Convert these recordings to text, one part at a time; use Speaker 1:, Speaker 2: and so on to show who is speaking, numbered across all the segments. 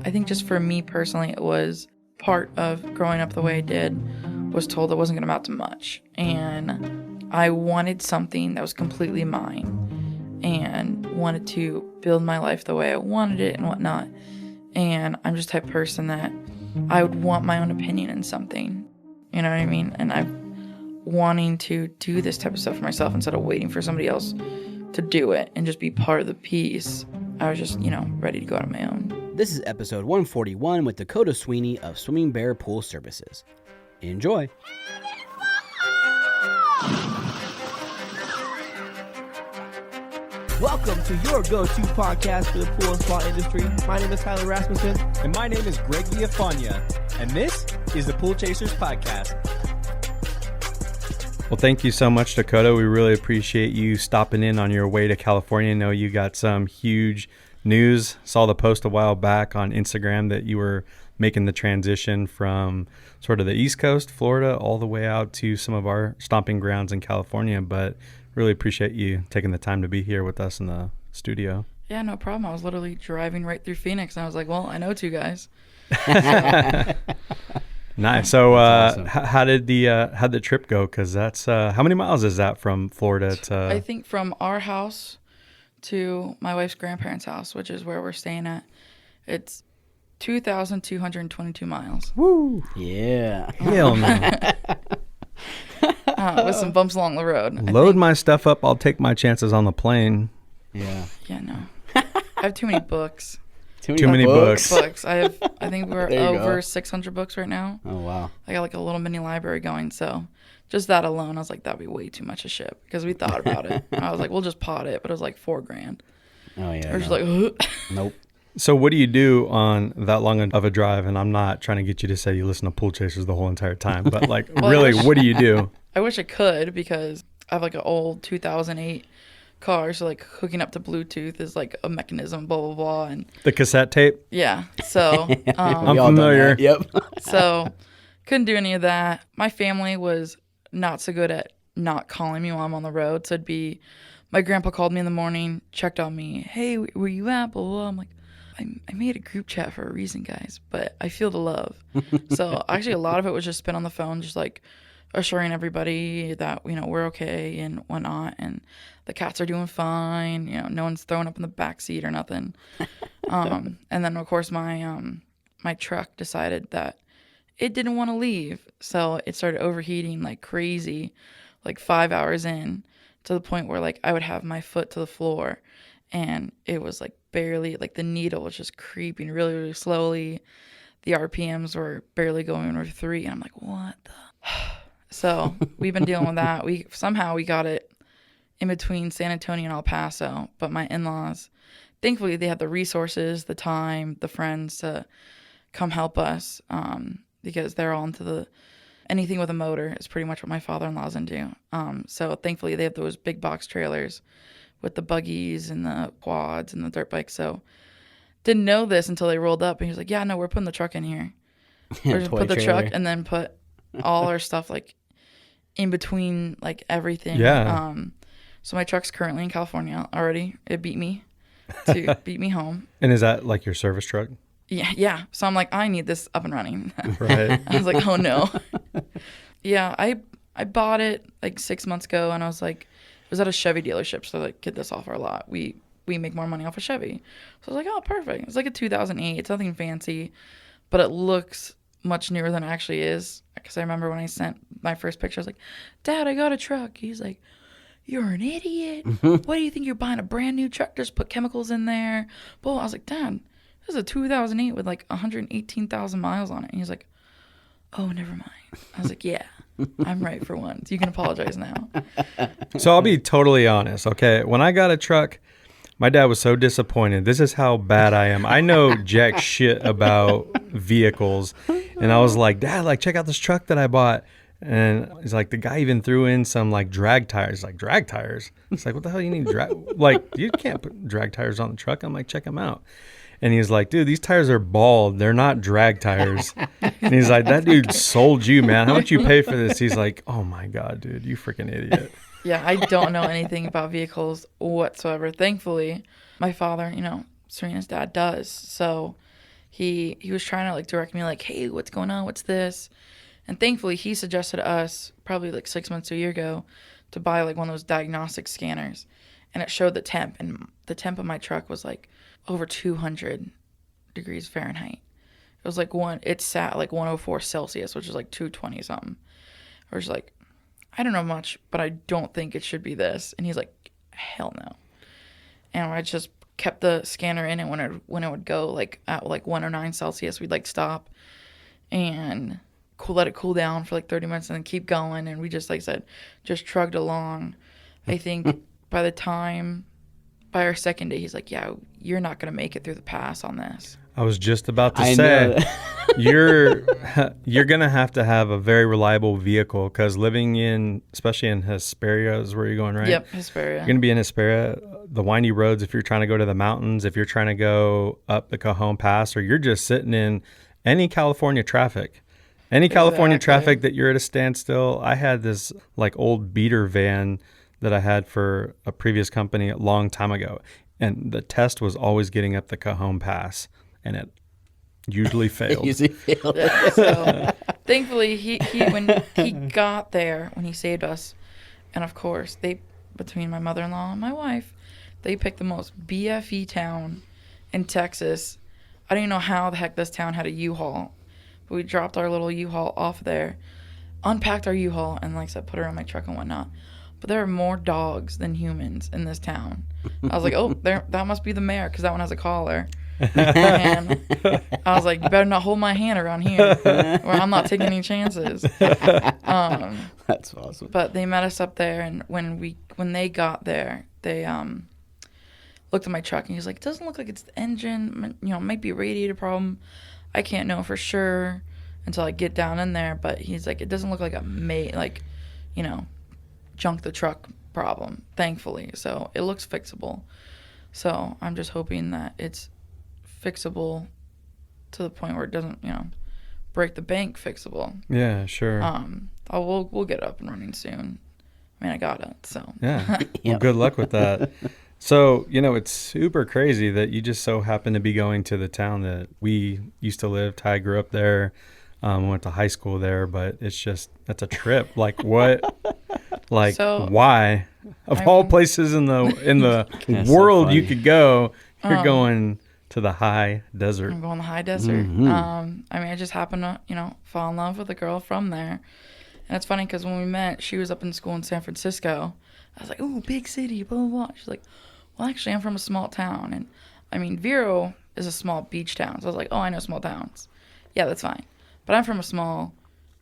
Speaker 1: I think just for me personally, it was part of growing up the way I did, was told it wasn't going to amount to much. And I wanted something that was completely mine and wanted to build my life the way I wanted it and whatnot. And I'm just the type of person that I would want my own opinion in something. You know what I mean? And I'm wanting to do this type of stuff for myself instead of waiting for somebody else to do it and just be part of the piece. I was just, ready to go out on my own.
Speaker 2: This is episode 141 with Dakota Sweeney of Swimming Bear Pool Services. Enjoy. Welcome to your go-to podcast for the pool and spa industry. My name is Tyler Rasmussen.
Speaker 3: And my name is Greg Villafania. And this is the Pool Chasers Podcast. Well, thank you so much, Dakota. We really appreciate you stopping in on your way to California. I know you got some huge news. Saw the post a while back on Instagram that you were making the transition from sort of the East Coast, Florida, all the way out to some of our stomping grounds in California. But really appreciate you taking the time to be here with us in the studio.
Speaker 1: Yeah, no problem. I was literally driving right through Phoenix, and I was like, well, I know two guys.
Speaker 3: Nice. So
Speaker 2: awesome.
Speaker 3: how'd the trip go? Because that's how many miles is that from Florida to?
Speaker 1: I think from our house to my wife's grandparents' house, which is where we're staying at, it's 2,222 miles.
Speaker 3: Woo!
Speaker 2: Yeah.
Speaker 3: Hell no.
Speaker 1: With some bumps along the road.
Speaker 3: Load my stuff up. I'll take my chances on the plane.
Speaker 2: Yeah.
Speaker 1: Yeah, no. I have too many books.
Speaker 3: Too many books.
Speaker 1: I think we're over 600 books right now.
Speaker 2: Oh, wow.
Speaker 1: I got like a little mini library going, so just that alone, I was like, that'd be way too much to ship, because we thought about it. I was like, we'll just pot it, but it was like $4,000.
Speaker 2: Oh, yeah.
Speaker 1: We're just like, ugh.
Speaker 2: Nope.
Speaker 3: So what do you do on that long of a drive? And I'm not trying to get you to say you listen to Pool Chasers the whole entire time, but like,
Speaker 1: Well,
Speaker 3: really, what do you do?
Speaker 1: I wish I could, because I have like an old 2008 car, so like hooking up to Bluetooth is like a mechanism, blah blah blah, and
Speaker 3: The cassette tape?
Speaker 1: yeah. So
Speaker 3: I'm familiar.
Speaker 2: Yep.
Speaker 1: so couldn't do any of that. My family was not so good at not calling me while I'm on the road. So it'd be, my grandpa called me in the morning, checked on me. Hey, where you at? Blah, blah, blah. I'm like, I made a group chat for a reason, guys, but I feel the love. So actually a lot of it was just spent on the phone, just like assuring everybody that, we're okay and whatnot. And the cats are doing fine. No one's throwing up in the back seat or nothing. And then of course my truck decided that it didn't want to leave. So it started overheating like crazy, like 5 hours in, to the point where like I would have my foot to the floor and it was like barely, like the needle was just creeping really, really slowly. The RPMs were barely going over 3. And I'm like, what the? So we've been dealing with that. We got it in between San Antonio and El Paso, but my in-laws, thankfully they had the resources, the time, the friends to come help us, because they're all into anything with a motor is pretty much what my father-in-law's into. So thankfully they have those big box trailers with the buggies and the quads and the dirt bikes. So didn't know this until they rolled up, and he was like, yeah, no, we're putting the truck in here. We're just put the truck and then put all our stuff like in between, like everything.
Speaker 3: Yeah.
Speaker 1: So my truck's currently in California already. It beat me home.
Speaker 3: And is that like your service truck?
Speaker 1: Yeah. So I'm like, I need this up and running.
Speaker 3: Right.
Speaker 1: I was like, oh no. Yeah, I bought it like 6 months ago, and I was like, it was at a Chevy dealership, so like, get this off our lot. We make more money off of Chevy. So I was like, oh, perfect. It's like a 2008. It's nothing fancy, but it looks much newer than it actually is. Because I remember when I sent my first picture, I was like, Dad, I got a truck. He's like, you're an idiot. What do you think, you're buying a brand new truck? Just put chemicals in there. Well, I was like, Dad, this is a 2008 with like 118,000 miles on it. And he's like, oh, never mind. I was like, yeah, I'm right for once. You can apologize now.
Speaker 3: So I'll be totally honest, okay? When I got a truck, my dad was so disappointed. This is how bad I am. I know jack shit about vehicles. And I was like, Dad, like, check out this truck that I bought. And he's like, the guy even threw in some like drag tires. Like, drag tires? It's like, what the hell you need drag? Like, you can't put drag tires on the truck. I'm like, check them out. And he's like, dude, these tires are bald. They're not drag tires. And he's like, that dude sold you, man. How much you pay for this? He's like, oh my God, dude, you freaking idiot.
Speaker 1: Yeah, I don't know anything about vehicles whatsoever. Thankfully, my father, Serena's dad does. So he was trying to like direct me like, hey, what's going on? What's this? And thankfully he suggested us probably like 6 months to a year ago to buy like one of those diagnostic scanners, and it showed the temp, and the temp of my truck was like over 200 degrees Fahrenheit. It was like it sat like 104 Celsius, which is like 220 something. I was like, I don't know much, but I don't think it should be this. And he's like, hell no. And I just kept the scanner in, and when it would go like at like 109 Celsius, we'd like stop and let it cool down for like 30 minutes and then keep going. And we just, like I said, just trugged along. I think by our second day, he's like, yeah, you're not going to make it through the pass on this.
Speaker 3: I was just about to say, you're going to have a very reliable vehicle, because especially in Hesperia is where you're going, right?
Speaker 1: Yep, Hesperia.
Speaker 3: You're going to be in Hesperia, the windy roads, if you're trying to go to the mountains, if you're trying to go up the Cajon Pass, or you're just sitting in any California traffic. Any California traffic that you're at a standstill. I had this like old beater van that I had for a previous company a long time ago, and the test was always getting up the Cajon Pass, and it usually failed.
Speaker 1: Yeah, so thankfully he when he got there, when he saved us, and of course between my mother-in-law and my wife, they picked the most BFE town in Texas. I don't even know how the heck this town had a U-Haul. But we dropped our little U-Haul off there, unpacked our U-Haul, and like I said, put her in my truck and whatnot. But there are more dogs than humans in this town. I was like, oh, that must be the mayor, because that one has a collar. And I was like, you better not hold my hand around here, or I'm not taking any chances.
Speaker 2: That's awesome.
Speaker 1: But they met us up there, and when they got there, they looked at my truck, and he's like, it doesn't look like it's the engine. It might be a radiator problem. I can't know for sure until I get down in there, but he's like, it doesn't look like junk the truck problem, thankfully. So it looks fixable. So I'm just hoping that it's fixable to the point where it doesn't, break the bank fixable.
Speaker 3: Yeah, sure.
Speaker 1: We'll get it up and running soon. I mean, I got it, so.
Speaker 3: Yeah. Well, good luck with that. So, it's super crazy that you just so happen to be going to the town that we used to live. Ty grew up there, went to high school there, but that's a trip. Like what? Like why? Of all places in the world you could go, you're going to the high desert.
Speaker 1: I'm going to the high desert. Mm-hmm. I just happened to, fall in love with a girl from there. And it's funny because when we met, she was up in school in San Francisco. I was like, ooh, big city, blah, blah, blah. She's like, well, actually, I'm from a small town. And, Vero is a small beach town. So I was like, oh, I know small towns. Yeah, that's fine. But I'm from a small,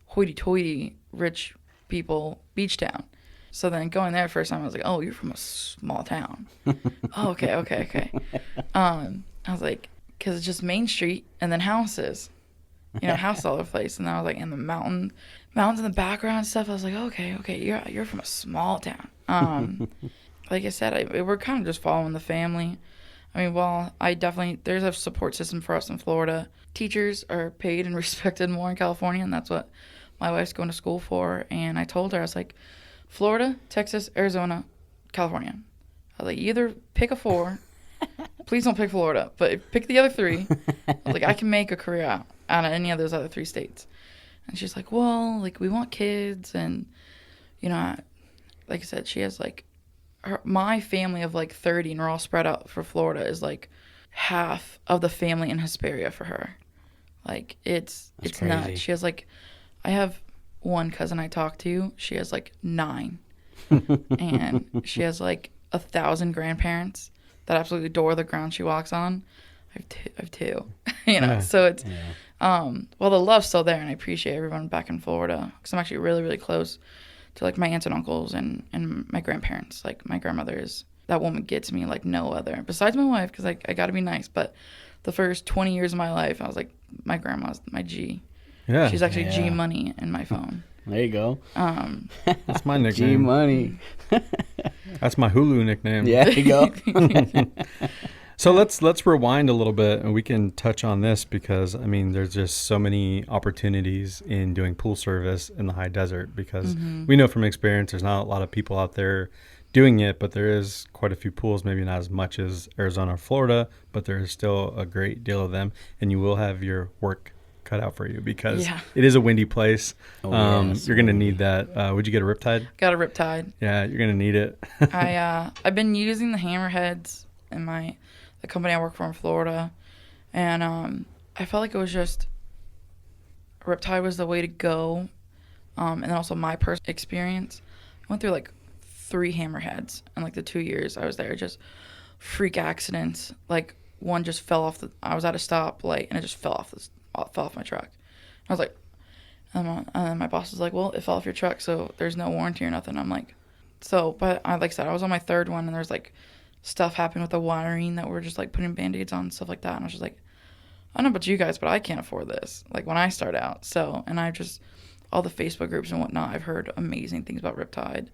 Speaker 1: hoity-toity, rich people beach town. So then going there first time, I was like, oh, you're from a small town. Oh, okay. I was like, because it's just Main Street and then houses. House all over the place. And then I was like, in the mountains in the background and stuff. I was like, okay, you're from a small town. Like I said, we're kind of just following the family. There's a support system for us in Florida. Teachers are paid and respected more in California, and that's what my wife's going to school for. And I told her, I was like, Florida, Texas, Arizona, California. I was like, either pick a 4. Please don't pick Florida, but pick the other 3. I was like, I can make a career out of any of those other 3 states. And she's like, well, like, we want kids. And, like I said, she has, like, my family of, like, 30, and we're all spread out for Florida, is, like, half of the family in Hesperia for her. Like, it's
Speaker 2: crazy.
Speaker 1: nuts. She has, like, I have one cousin I talk to. She has, like, 9. And she has, like, 1,000 grandparents that absolutely adore the ground she walks on. I have 2. So it's, the love's still there, and I appreciate everyone back in Florida, because I'm actually really, really close to, like, my aunts and uncles and my grandparents. Like, my grandmother that woman gets me like no other, besides my wife, because I got to be nice. But the first 20 years of my life, I was like, my grandma's my G. Yeah. She's actually G Money in my phone.
Speaker 2: There you go.
Speaker 3: That's my nickname.
Speaker 2: G Money.
Speaker 3: That's my Hulu nickname.
Speaker 2: Yeah, there you go.
Speaker 3: So let's rewind a little bit, and we can touch on this because, there's just so many opportunities in doing pool service in the high desert, because we know from experience there's not a lot of people out there doing it, but there is quite a few pools, maybe not as much as Arizona or Florida, but there is still a great deal of them, and you will have your work cut out for you because it is a windy place. You're going to need that. Would you get a Riptide?
Speaker 1: Got a Riptide.
Speaker 3: Yeah, you're going to need it.
Speaker 1: I've been using the hammerheads in the company I work for in Florida, and I felt like it was just Riptide was the way to go. And then also my personal experience, I went through like 3 hammerheads in like the 2 years I was there. Just freak accidents. Like one just fell off I was at a stoplight and it just fell off my truck. I was like, and then my boss was like, well, it fell off your truck, so there's no warranty or nothing. I'm like, but like I said, I was on my 3rd one, and there's like stuff happened with the wiring that we're just like putting Band-Aids on and stuff like that. And I was just like, I don't know about you guys, but I can't afford this. Like when I start out. So, and I just, all the Facebook groups and whatnot, I've heard amazing things about Riptide.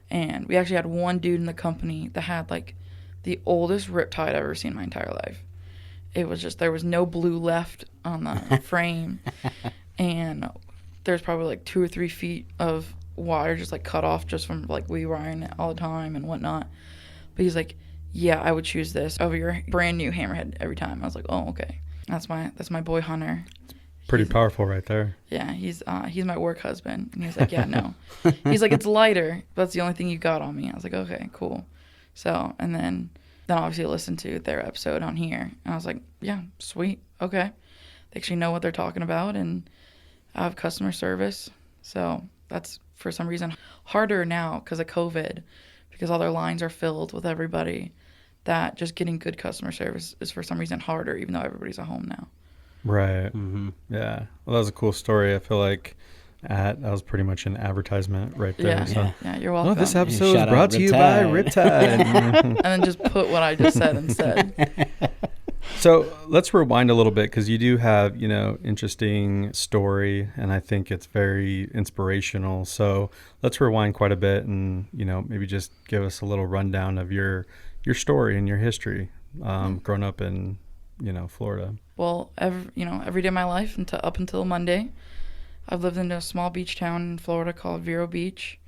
Speaker 1: And we actually had one dude in the company that had like the oldest Riptide I've ever seen in my entire life. It was just, there was no blue left on the frame. And there's probably like 2 or 3 feet of wire just like cut off just from like rewiring it all the time and whatnot. But he's like, yeah, I would choose this over your brand new hammerhead every time. I was like, oh, okay. That's my boy Hunter.
Speaker 3: Pretty powerful right there.
Speaker 1: Yeah, he's my work husband. And he's like, yeah, no. He's like, it's lighter, but that's the only thing you got on me. I was like, okay, cool. So, and then obviously I listened to their episode on here. And I was like, yeah, sweet. Okay. They actually know what they're talking about, and I have customer service. So that's, for some reason, harder now because of COVID, because all their lines are filled with everybody, that just getting good customer service is for some reason harder, even though everybody's at home now.
Speaker 3: Right. Mm-hmm. Yeah. Well, that was a cool story. I feel like that was pretty much an advertisement right there.
Speaker 1: Yeah,
Speaker 3: so.
Speaker 1: yeah, you're welcome.
Speaker 3: Oh, this episode is brought to you by Riptide.
Speaker 1: And then just put what I just said instead.
Speaker 3: So let's rewind a little bit, because you do have, interesting story, and I think it's very inspirational. So let's rewind quite a bit and, maybe just give us a little rundown of your story and your history growing up in, Florida.
Speaker 1: Well, every day of my life up until Monday, I've lived in a small beach town in Florida called Vero Beach,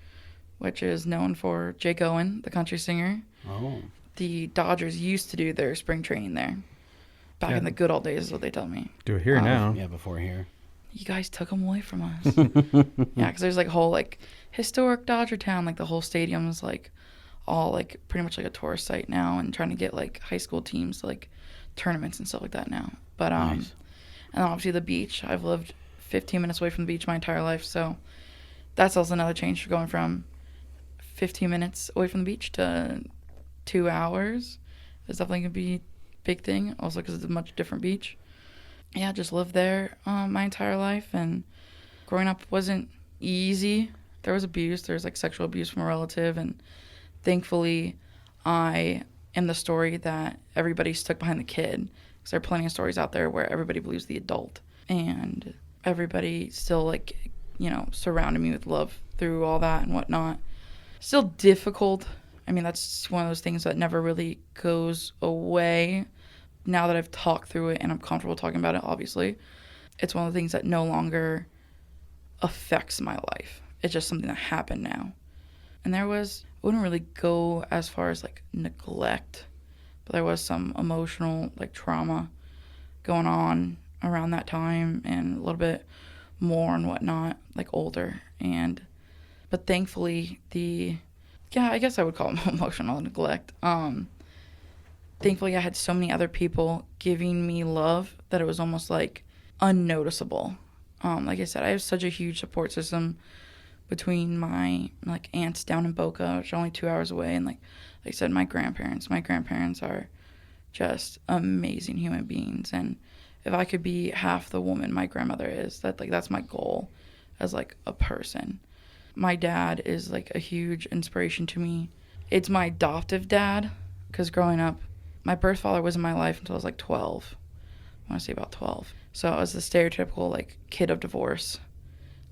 Speaker 1: which is known for Jake Owen, the country singer.
Speaker 2: Oh.
Speaker 1: The Dodgers used to do their spring training there. Back in the good old days is what they tell me.
Speaker 3: Do it here now.
Speaker 2: Yeah, before here.
Speaker 1: You guys took them away from us. Yeah, because there's like a whole like historic Dodger town. Like the whole stadium is like all like pretty much like a tourist site now, and trying to get like high school teams to, like tournaments and stuff like that now. But
Speaker 2: Nice.
Speaker 1: And obviously the beach. I've lived 15 minutes away from the beach my entire life, so that's also another change, going from 15 minutes away from the beach to 2 hours. Is definitely gonna be a big thing. Also because it's a much different beach. Yeah, just lived there my entire life, and growing up wasn't easy. There was abuse. There was like sexual abuse from a relative, and thankfully I am the story that everybody stuck behind the kid, because there are plenty of stories out there where everybody believes the adult, and everybody still like, surrounded me with love through all that and whatnot. Still difficult. I mean, that's one of those things that never really goes away. Now that I've talked through it and I'm comfortable talking about it, obviously, it's one of the things that no longer affects my life. It's just something that happened now. And I wouldn't really go as far as like neglect, but there was some emotional like trauma going on around that time, and a little bit more and whatnot, like older. But thankfully I guess I would call it emotional neglect. Thankfully, I had so many other people giving me love that it was almost like unnoticeable. Like I said, I have such a huge support system between my like aunts down in Boca, which are only 2 hours away, and like I said, my grandparents. My grandparents are just amazing human beings, and if I could be half the woman my grandmother is, that's my goal as like a person. My dad is like a huge inspiration to me. It's my adoptive dad, because growing up, my birth father was in my life until I was like 12. I want to say about 12. So I was the stereotypical like kid of divorce.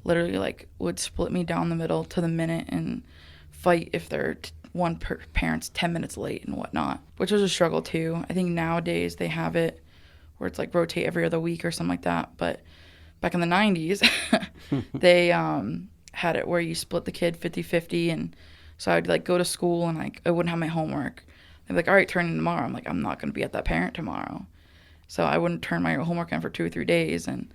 Speaker 1: Literally like would split me down the middle to the minute and fight if they're one parent's 10 minutes late and whatnot, which was a struggle too. I think nowadays they have it where it's like rotate every other week or something like that. But back in the 90s, they had it where you split the kid 50-50 and So I'd like go to school and like I wouldn't have my homework. They'd be like, all right, turn in tomorrow. I'm like, I'm not going to be at that parent tomorrow. So I wouldn't turn my homework in for 2 or 3 days. And,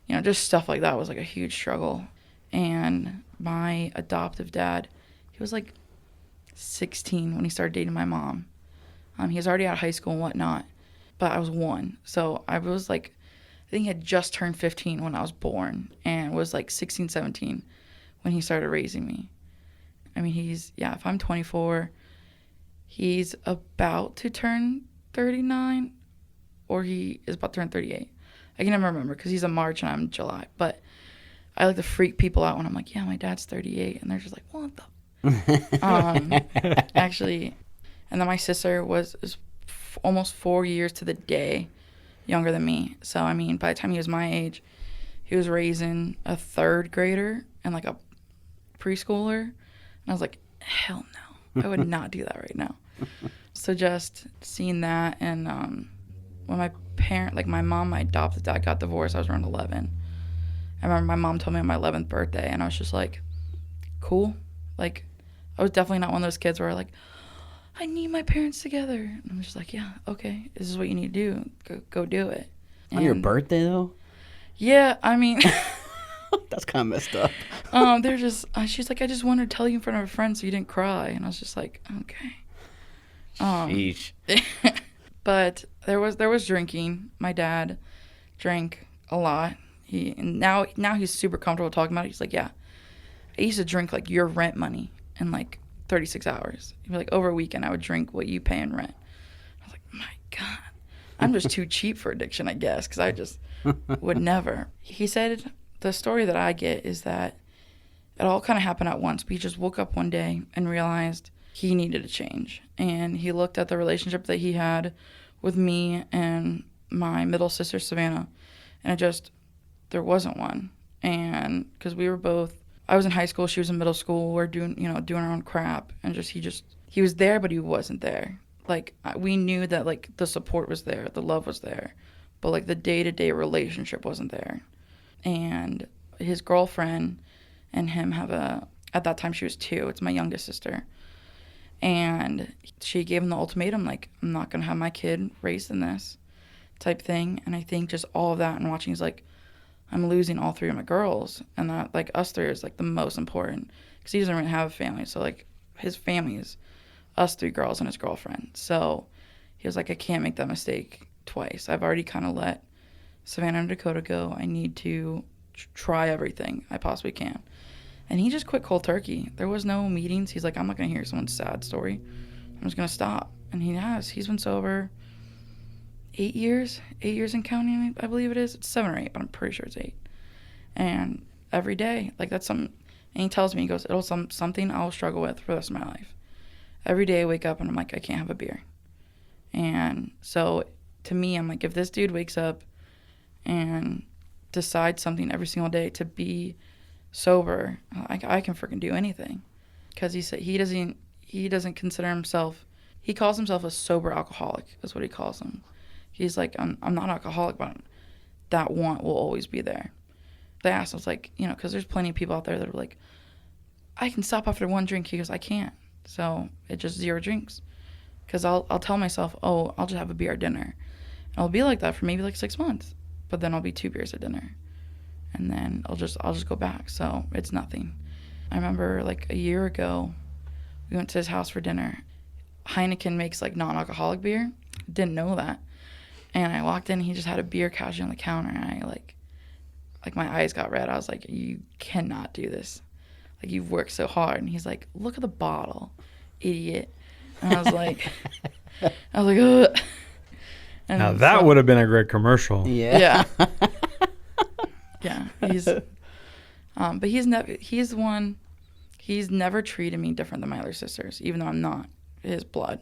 Speaker 1: you know, just stuff like that was like a huge struggle. And my adoptive dad, he was like 16 when he started dating my mom. He was already out of high school and whatnot, but I was 1. So I was like, I think he had just turned 15 when I was born and was like 16, 17 when he started raising me. I mean, if I'm 24, he's about to turn 39 or he is about to turn 38. I can never remember because he's in March and I'm in July. But I like to freak people out when I'm like, yeah, my dad's 38. And they're just like, what the? Actually, and then my sister is almost 4 years to the day younger than me. So, I mean, by the time he was my age, he was raising a 3rd grader and like a preschooler. And I was like, hell no. I would not do that right now. So just seeing that, and when my mom, my adopted dad got divorced, I was around 11. I remember my mom told me on my 11th birthday, and I was just like, cool. Like, I was definitely not one of those kids where like, I need my parents together. And I'm just like, yeah, okay, this is what you need to do. Go do it.
Speaker 2: On your birthday, though?
Speaker 1: Yeah, I mean...
Speaker 2: That's kind of messed up.
Speaker 1: They're just... she's like, I just wanted to tell you in front of a friend so you didn't cry. And I was just like, okay.
Speaker 2: Sheesh.
Speaker 1: But there was drinking. My dad drank a lot. Now he's super comfortable talking about it. He's like, yeah, I used to drink like your rent money in like 36 hours. He'd be like, over a weekend, I would drink what you pay in rent. I was like, my God, I'm just too cheap for addiction, I guess, because I just would never. He said the story that I get is that it all kind of happened at once. But he just woke up one day and realized he needed a change. And he looked at the relationship that he had with me and my middle sister, Savannah, and there wasn't one. And because we were both, I was in high school, she was in middle school, we're doing our own crap. And he was there, but he wasn't there. Like, we knew that, like, the support was there, the love was there, but, like, the day-to-day relationship wasn't there. And his girlfriend and him at that time she was 2, it's my youngest sister. And she gave him the ultimatum, like, I'm not going to have my kid raised in this type thing. And I think just all of that and watching, he's like, I'm losing all 3 of my girls. And that, like, us 3 is, like, the most important. Because he doesn't really have a family. So, like, his family is us 3 girls and his girlfriend. So he was like, I can't make that mistake twice. I've already kind of let Savannah and Dakota go. I need to try everything I possibly can. And he just quit cold turkey. There was no meetings. He's like, I'm not going to hear someone's sad story. I'm just going to stop. And he has. He's been sober 8 years. 8 years and counting, I believe it is. It's 7 or 8, but I'm pretty sure it's 8. And every day, like, that's something. And he tells me, he goes, it'll something I'll struggle with for the rest of my life. Every day I wake up and I'm like, I can't have a beer. And so to me, I'm like, if this dude wakes up and decides something every single day to be sober, I can freaking do anything. Because he said he doesn't consider himself, he calls himself a sober alcoholic is what he calls him. He's like, I'm not alcoholic, but that want will always be there. They asked, I was like, because there's plenty of people out there that are like, I can stop after 1 drink. He goes, I can't. So it's just 0 drinks. Because I'll tell myself, oh, I'll just have a beer at dinner. And I'll be like that for maybe like 6 months. But then I'll be 2 beers at dinner. And then I'll just go back. So it's nothing. I remember like a year ago, we went to his house for dinner. Heineken makes like non-alcoholic beer. Didn't know that. And I walked in, he just had a beer casually on the counter, and I like my eyes got red. I was like, you cannot do this. Like, you've worked so hard. And he's like, look at the bottle, idiot. And I was like, ugh. And
Speaker 3: now that would have been a great commercial.
Speaker 2: Yeah.
Speaker 1: Yeah. But he's never treated me different than my other sisters, even though I'm not his blood.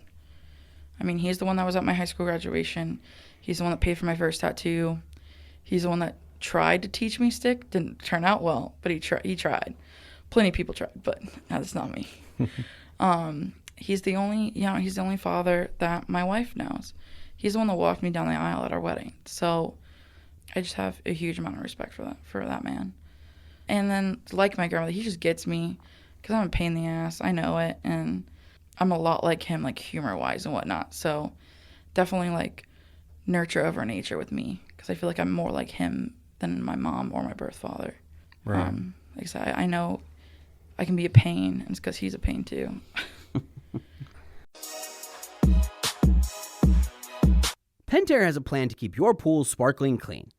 Speaker 1: I mean, he's the one that was at my high school graduation. He's the one that paid for my first tattoo. He's the one that tried to teach me stick. Didn't turn out well, but he tried. Plenty of people tried, but that's not me. He's the only father that my wife knows. He's the one that walked me down the aisle at our wedding. So I just have a huge amount of respect for that man. And then, like my grandmother, he just gets me because I'm a pain in the ass. I know it, and I'm a lot like him, like humor-wise and whatnot. So definitely like nurture over nature with me, because I feel like I'm more like him than my mom or my birth father.
Speaker 3: Right.
Speaker 1: Like I said, I know I can be a pain, and it's because he's a pain too.
Speaker 2: Pentair has a plan to keep your pool sparkling clean.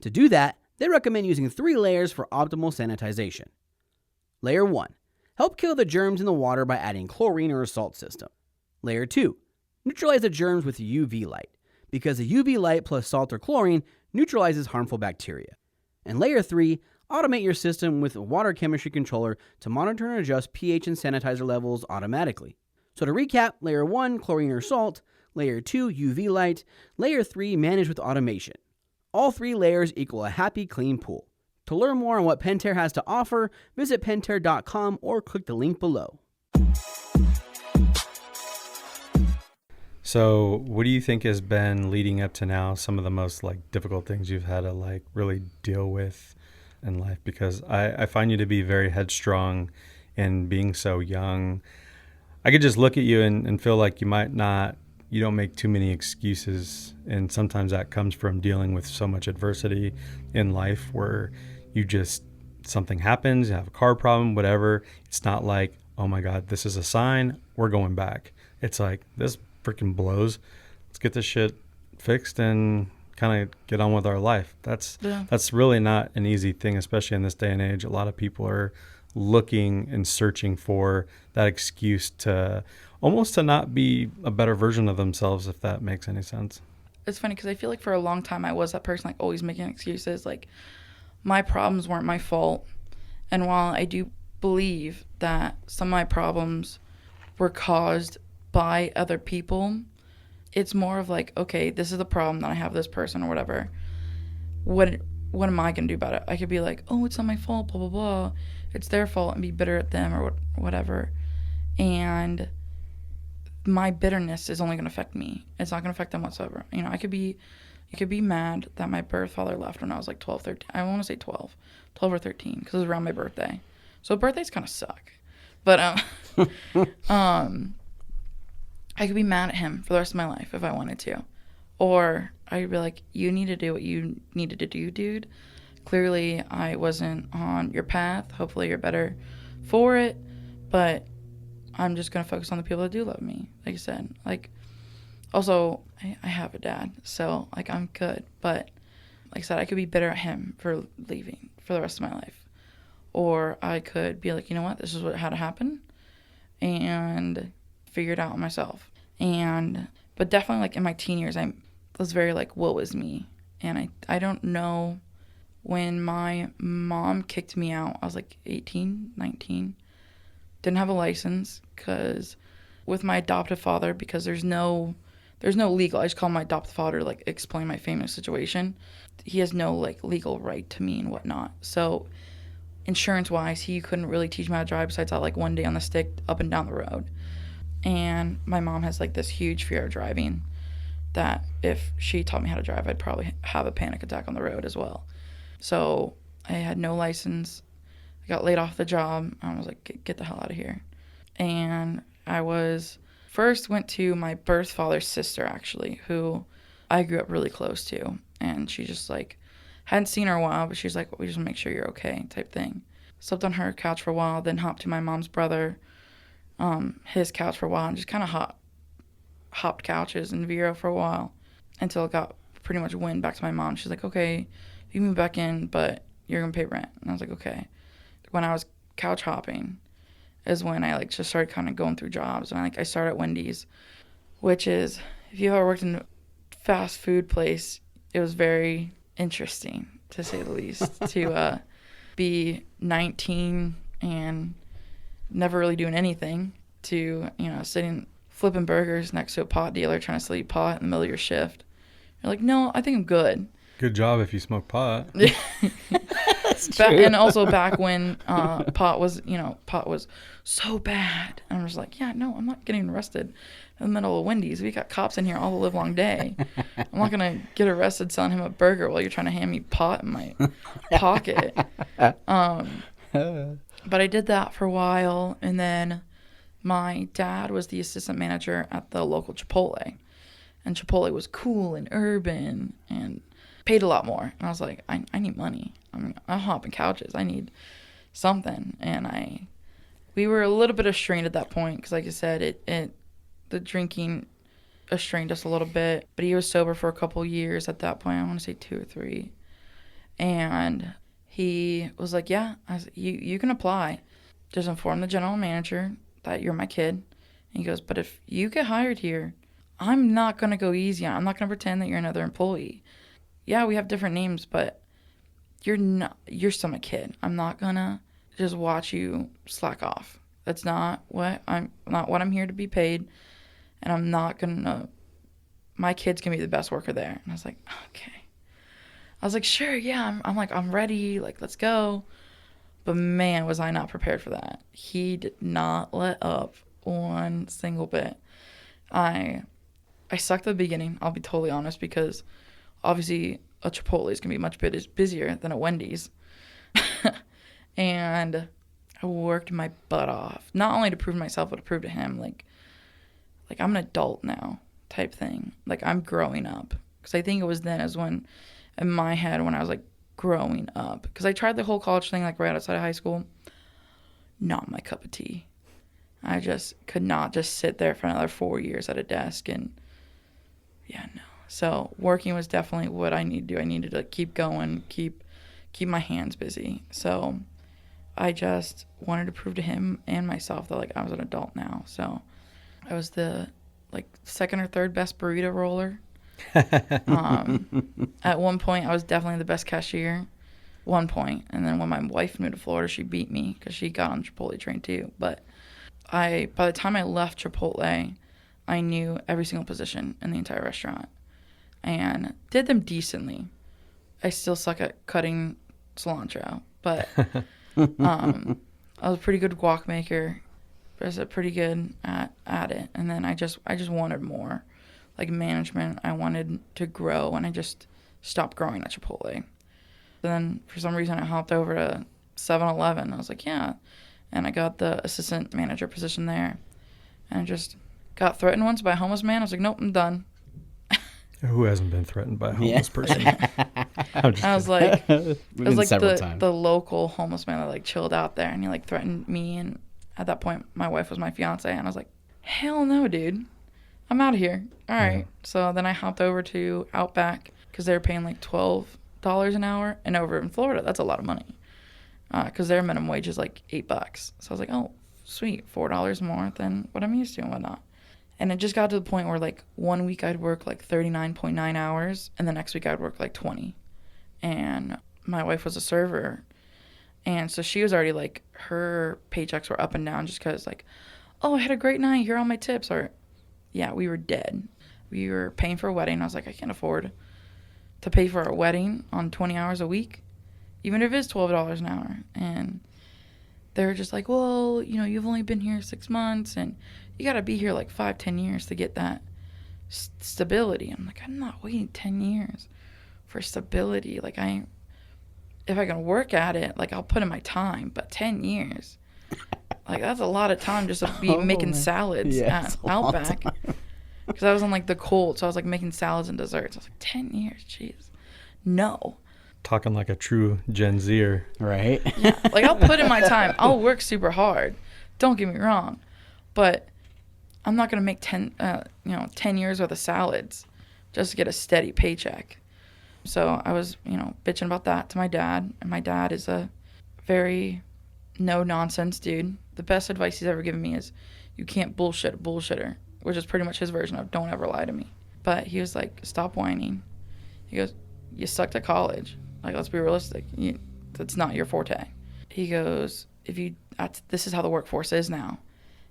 Speaker 2: To do that, they recommend using 3 layers for optimal sanitization. Layer 1. Help kill the germs in the water by adding chlorine or a salt system. Layer 2. Neutralize the germs with UV light, because the UV light plus salt or chlorine neutralizes harmful bacteria. And Layer 3. Automate your system with a water chemistry controller to monitor and adjust pH and sanitizer levels automatically. So to recap, Layer 1, chlorine or salt. Layer 2, UV light. Layer 3, manage with automation. All 3 layers equal a happy, clean pool. To learn more on what Pentair has to offer, visit pentair.com or click the link below.
Speaker 3: So what do you think has been leading up to now some of the most like difficult things you've had to like really deal with in life? Because I find you to be very headstrong and being so young. I could just look at you and feel like you don't make too many excuses. And sometimes that comes from dealing with so much adversity in life where something happens, you have a car problem, whatever. It's not like, oh my God, this is a sign, we're going back. It's like, this freaking blows. Let's get this shit fixed and kind of get on with our life. That's really not an easy thing, especially in this day and age. A lot of people are looking and searching for that excuse to almost to not be a better version of themselves, if that makes any sense.
Speaker 1: It's funny because I feel like for a long time I was that person like always making excuses. Like my problems weren't my fault. And while I do believe that some of my problems were caused by other people, it's more of like, okay, this is the problem that I have this person or whatever. What am I going to do about it? I could be like, oh, it's not my fault, blah, blah, blah. It's their fault, and be bitter at them or whatever. And my bitterness is only going to affect me. It's not going to affect them whatsoever. You know, you could be mad that my birth father left when I was like 12, 13. I want to say 12 or 13 because it was around my birthday. So birthdays kind of suck. But I could be mad at him for the rest of my life if I wanted to. Or I'd be like, you need to do what you needed to do, dude. Clearly, I wasn't on your path. Hopefully, you're better for it. But I'm just going to focus on the people that do love me, like I said. Like, also, I have a dad, so, like, I'm good. But, like I said, I could be bitter at him for leaving for the rest of my life. Or I could be like, you know what, this is what had to happen, and figure it out myself. But definitely, like, in my teen years, I was very, like, woe is me. And I don't know, when my mom kicked me out, I was, like, 18, 19. Didn't have a license because with my adoptive father, because there's no legal, I just call my adoptive father to, like, explain my family situation. He has no, like, legal right to me and whatnot. So insurance-wise, he couldn't really teach me how to drive besides out, like, one day on the stick up and down the road. And my mom has, like, this huge fear of driving that if she taught me how to drive, I'd probably have a panic attack on the road as well. So I had no license. I got laid off the job. I was like, get the hell out of here. And I went to my birth father's sister, actually, who I grew up really close to. And she just, like, hadn't seen her in a while, but she's like, we just want to make sure you're okay, type thing. Slept on her couch for a while, then hopped to my mom's brother, his couch for a while, and just kind of hopped couches in Vero for a while until it got pretty much wind back to my mom. She's like, okay, you can move back in, but you're going to pay rent. And I was like, okay. When I was couch hopping is when I, like, just started kind of going through jobs. And I started at Wendy's, which is, if you ever worked in a fast food place, it was very interesting, to say the least, to be 19 and never really doing anything, to, you know, sitting flipping burgers next to a pot dealer trying to sell you pot in the middle of your shift. You're like, no, I think I'm good.
Speaker 3: Good job if you smoke pot.
Speaker 1: And also back when pot was so bad. And I'm just like, yeah, no, I'm not getting arrested in the middle of Wendy's. We got cops in here all the live long day. I'm not going to get arrested selling him a burger while you're trying to hand me pot in my pocket. But I did that for a while, and then my dad was the assistant manager at the local Chipotle. And Chipotle was cool and urban and paid a lot more. And I was like, I need money. I'm hopping couches. I need something. And we were a little bit estranged at that point because, like I said, the drinking estranged us a little bit. But he was sober for a couple years at that point. I want to say 2 or 3. And he was like, yeah, you can apply. Just inform the general manager that you're my kid. And he goes, but if you get hired here, I'm not going to go easy. I'm not going to pretend that you're another employee. Yeah, we have different names, but you're still my kid. I'm not going to just watch you slack off. That's not what I'm here to be paid. And I'm not going to, my kid's going to be the best worker there. And I was like, okay. I was like, sure, yeah. I'm ready. Like, let's go. But man, was I not prepared for that. He did not let up one single bit. I sucked at the beginning, I'll be totally honest, because obviously a Chipotle is going to be much busier than a Wendy's. And I worked my butt off, not only to prove to myself, but to prove to him, like I'm an adult now type thing. Like, I'm growing up. Because I think it was then as when, in my head, when I was, like, growing up. Because I tried the whole college thing, like, right outside of high school. Not my cup of tea. I just could not just sit there for another 4 years at a desk and, yeah, no. So working was definitely what I needed to do. I needed to keep going, keep my hands busy. So I just wanted to prove to him and myself that, like, I was an adult now. So I was the, like, 2nd or 3rd best burrito roller. At one point, I was definitely the best cashier. One point. And then when my wife moved to Florida, she beat me because she got on the Chipotle train too. But by the time I left Chipotle, I knew every single position in the entire restaurant and did them decently. I still suck at cutting cilantro, but I was a pretty good guac maker. I was pretty good at it. And then I just wanted more, like, management. I wanted to grow, and I just stopped growing at Chipotle. Then for some reason I hopped over to 7-Eleven. I was like, yeah. And I got the assistant manager position there. And I just got threatened once by a homeless man. I was like, nope, I'm done.
Speaker 3: Who hasn't been threatened by a homeless person?
Speaker 1: I was like, it was like the local homeless man that, like, chilled out there, and he, like, threatened me. And at that point, my wife was my fiance, and I was like, hell no, dude. I'm out of here. All right. Yeah. So then I hopped over to Outback because they were paying like $12 an hour. And over in Florida, that's a lot of money because their minimum wage is like $8. So I was like, oh, sweet, $4 more than what I'm used to and whatnot. And it just got to the point where, like, 1 week I'd work like 39.9 hours, and the next week I'd work like 20. And my wife was a server. And so she was already, like, her paychecks were up and down just because, like, oh, I had a great night. Here are all my tips. Or, yeah, we were dead. We were paying for a wedding. I was like, I can't afford to pay for a wedding on 20 hours a week, even if it's $12 an hour. And they were just like, well, you know, you've only been here 6 months, and you got to be here like 5-10 years to get that stability. I'm like, I'm not waiting 10 years for stability. Like, if I can work at it, like, I'll put in my time, but 10 years, like, that's a lot of time just to be making salads at Outback. Because I was on, like, the cold, so I was, like, making salads and desserts. I was like, 10 years, jeez. No.
Speaker 3: Talking like a true Gen Zer.
Speaker 2: Right?
Speaker 1: Yeah, like, I'll put in my time. I'll work super hard. Don't get me wrong. But I'm not going to make 10 years worth of salads just to get a steady paycheck. So I was, bitching about that to my dad. And my dad is a very no-nonsense dude. The best advice he's ever given me is, you can't bullshit a bullshitter, which is pretty much his version of don't ever lie to me. But he was like, stop whining. He goes, you sucked at college. Like, let's be realistic. That's not your forte. He goes, this is how the workforce is now.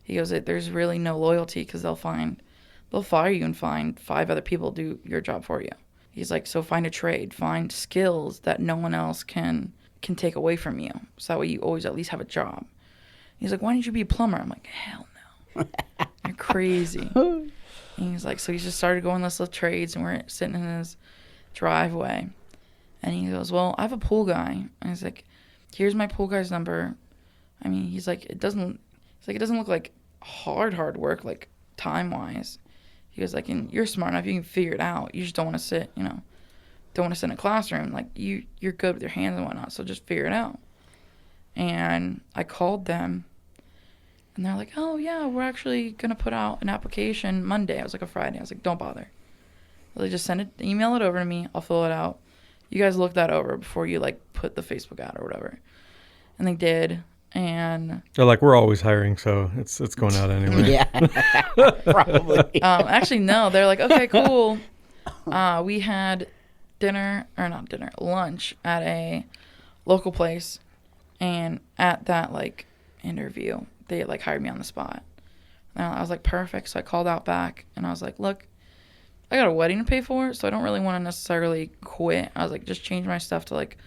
Speaker 1: He goes, there's really no loyalty because they'll fire you and find 5 other people do your job for you. He's like, so find a trade, find skills that no one else can take away from you. So that way you always at least have a job. He's like, why didn't you be a plumber? I'm like, hell no. You're crazy. And he's like, so he just started going this little trades, and we're sitting in his driveway. And he goes, well, I have a pool guy. And he's like, here's my pool guy's number. I mean, he's like, it doesn't look like hard work, like time-wise. He was like, and you're smart enough, you can figure it out. You just don't want to sit, don't want to sit in a classroom. Like, you're good with your hands and whatnot, so just figure it out. And I called them, and they're like, oh, yeah, we're actually going to put out an application Monday. I was like, a Friday. I was like, don't bother. They just email it over to me. I'll fill it out. You guys look that over before you, like, put the Facebook out or whatever. And they did. And
Speaker 3: they're like, we're always hiring, so it's going out anyway.
Speaker 2: Yeah, probably.
Speaker 1: Actually, no. They're like, okay, cool. We had lunch at a local place. And at that, like, interview, they, like, hired me on the spot. And I was like, perfect. So I called Outback, and I was like, look, I got a wedding to pay for, so I don't really want to necessarily quit. I was like, just change my stuff to, like,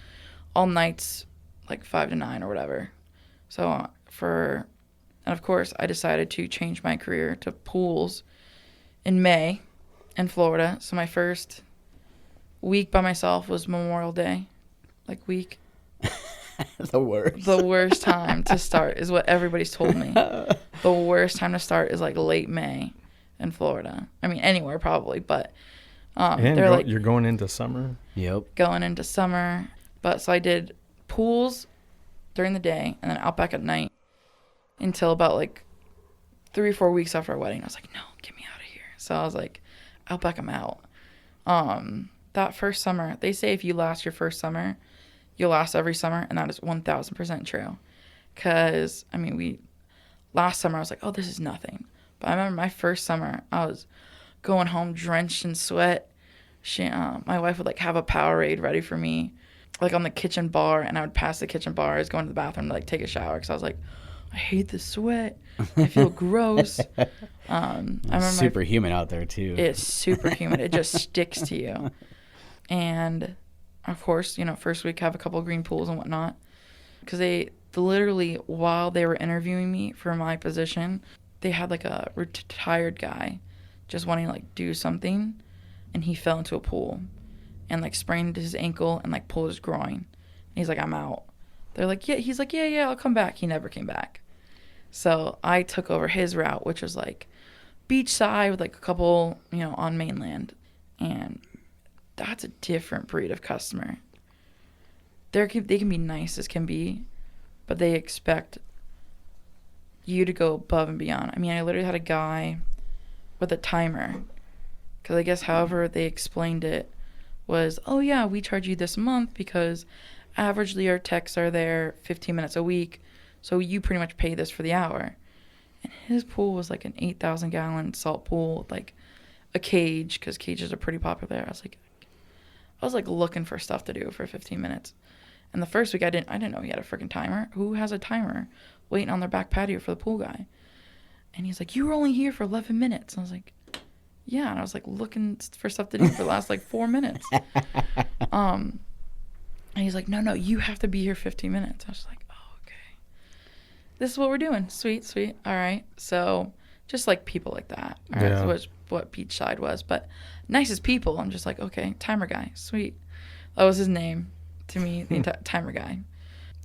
Speaker 1: all nights, like, 5 to 9 or whatever. So and of course, I decided to change my career to pools in May in Florida. So my first week by myself was Memorial Day, week.
Speaker 2: The worst.
Speaker 1: The worst time to start is what everybody's told me. The worst time to start is, like, late May in Florida. I mean, anywhere probably, but
Speaker 3: and you're going into summer?
Speaker 2: Yep.
Speaker 1: Going into summer. But so I did pools during the day and then Outback at night until about, like, 3 or 4 weeks after our wedding. I was like, no, get me out of here. So I was like, Outback, I'm out. That first summer, they say if you last your first summer, you'll last every summer, and that is 1,000% true. Because, I mean, last summer I was like, oh, this is nothing. But I remember my first summer, I was going home drenched in sweat. My wife would, like, have a Powerade ready for me, like, on the kitchen bar, and I would pass the kitchen bar. I was going to the bathroom to, like, take a shower because I was like, I hate the sweat. I feel gross. I remember
Speaker 2: super humid out there, too.
Speaker 1: It's super humid. It just sticks to you. And, of course, first week have a couple of green pools and whatnot. Because they literally, while they were interviewing me for my position, they had, like, a retired guy just wanting to, like, do something. And he fell into a pool and, like, sprained his ankle and, like, pulled his groin. And he's like, I'm out. They're like, yeah. He's like, yeah, I'll come back. He never came back. So I took over his route, which was, like, beachside with, like, a couple, on mainland. And that's a different breed of customer. They can be nice as can be, but they expect you to go above and beyond. I mean, I literally had a guy with a timer, because I guess however they explained it was, oh yeah, we charge you this month because averagely our techs are there 15 minutes a week, so you pretty much pay this for the hour. And his pool was like an 8,000 gallon salt pool with, like, a cage, because cages are pretty popular there. I was like looking for stuff to do for 15 minutes. And the first week I didn't know he had a freaking timer. Who has a timer waiting on their back patio for the pool guy? And he's like, you were only here for 11 minutes. And I was like, yeah. And I was like looking for stuff to do for the last, like, 4 minutes. And he's like, no, you have to be here 15 minutes. I was like, oh, okay. This is what we're doing. Sweet. All right. So just, like, people like that. All right.
Speaker 3: Yeah.
Speaker 1: So that's what Beachside was. But nicest people. I'm just like, okay, timer guy. Sweet. That was his name to me, the timer guy.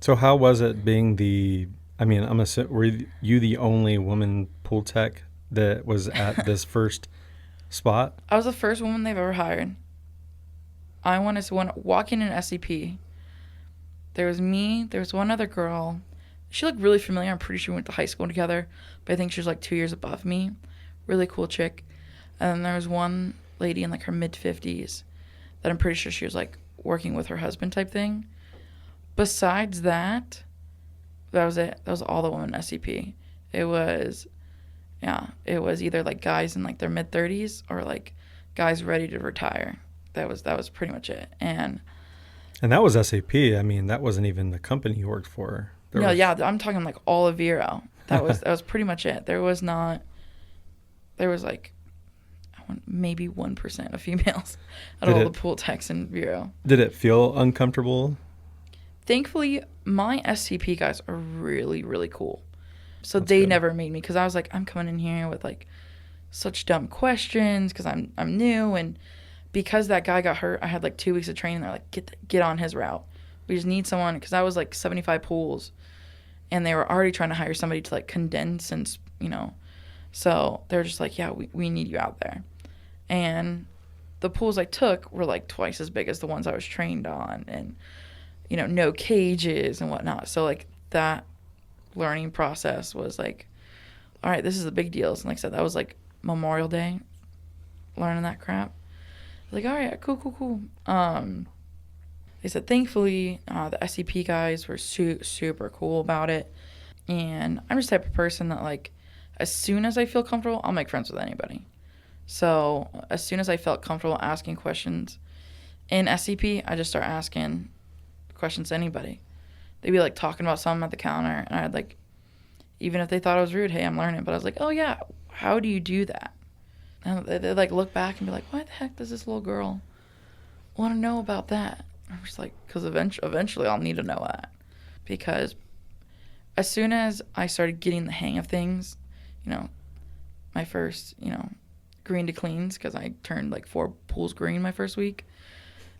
Speaker 3: So how was it being were you the only woman pool tech that was at this first spot?
Speaker 1: I was the first woman they've ever hired. I wanted to walk in an SCP. There was me. There was one other girl. She looked really familiar. I'm pretty sure we went to high school together, but I think she was, like, 2 years above me. Really cool chick. And then there was one lady in, like, her mid-50s that I'm pretty sure she was, like, working with her husband type thing. Besides that, that was it. That was all the women in SCP. It was either, like, guys in, like, their mid-30s or, like, guys ready to retire. That was pretty much it. And
Speaker 3: that was SAP. I mean, that wasn't even the company you worked for.
Speaker 1: I'm talking, like, all of Vero. That was pretty much it. There was like maybe 1% of females out of all the pool techs in Vero.
Speaker 3: Did it feel uncomfortable?
Speaker 1: Thankfully, my SCP guys are really, really cool. So
Speaker 3: That's
Speaker 1: they
Speaker 3: good.
Speaker 1: never made me, because I was like, I'm coming in here with, like, such dumb questions because I'm new, and because that guy got hurt, I had, like, 2 weeks of training. They're like, get on his route. We just need someone, because I was, like, 75 pools, and they were already trying to hire somebody to like condense and, you know, so they're just like, yeah, we need you out there. And the pools I took were like twice as big as the ones I was trained on, and, you know, no cages and whatnot. So like that learning process was like, all right, this is the big deals. And like I said, that was like Memorial Day, learning that crap. Like, all right, cool. They said, thankfully, the SCP guys were super cool about it. And I'm just the type of person that, like, as soon as I feel comfortable, I'll make friends with anybody. So as soon as I felt comfortable asking questions in SCP, I just start asking questions to anybody. They'd be, like, talking about something at the counter, and I'd, like, even if they thought I was rude, hey, I'm learning. But I was like, oh, yeah, how do you do that? And they'd, like, look back and be like, why the heck does this little girl want to know about that? I'm just like, because eventually I'll need to know that. Because as soon as I started getting the hang of things, you know, my first, you know, green to cleans, because I turned like 4 pools green my first week.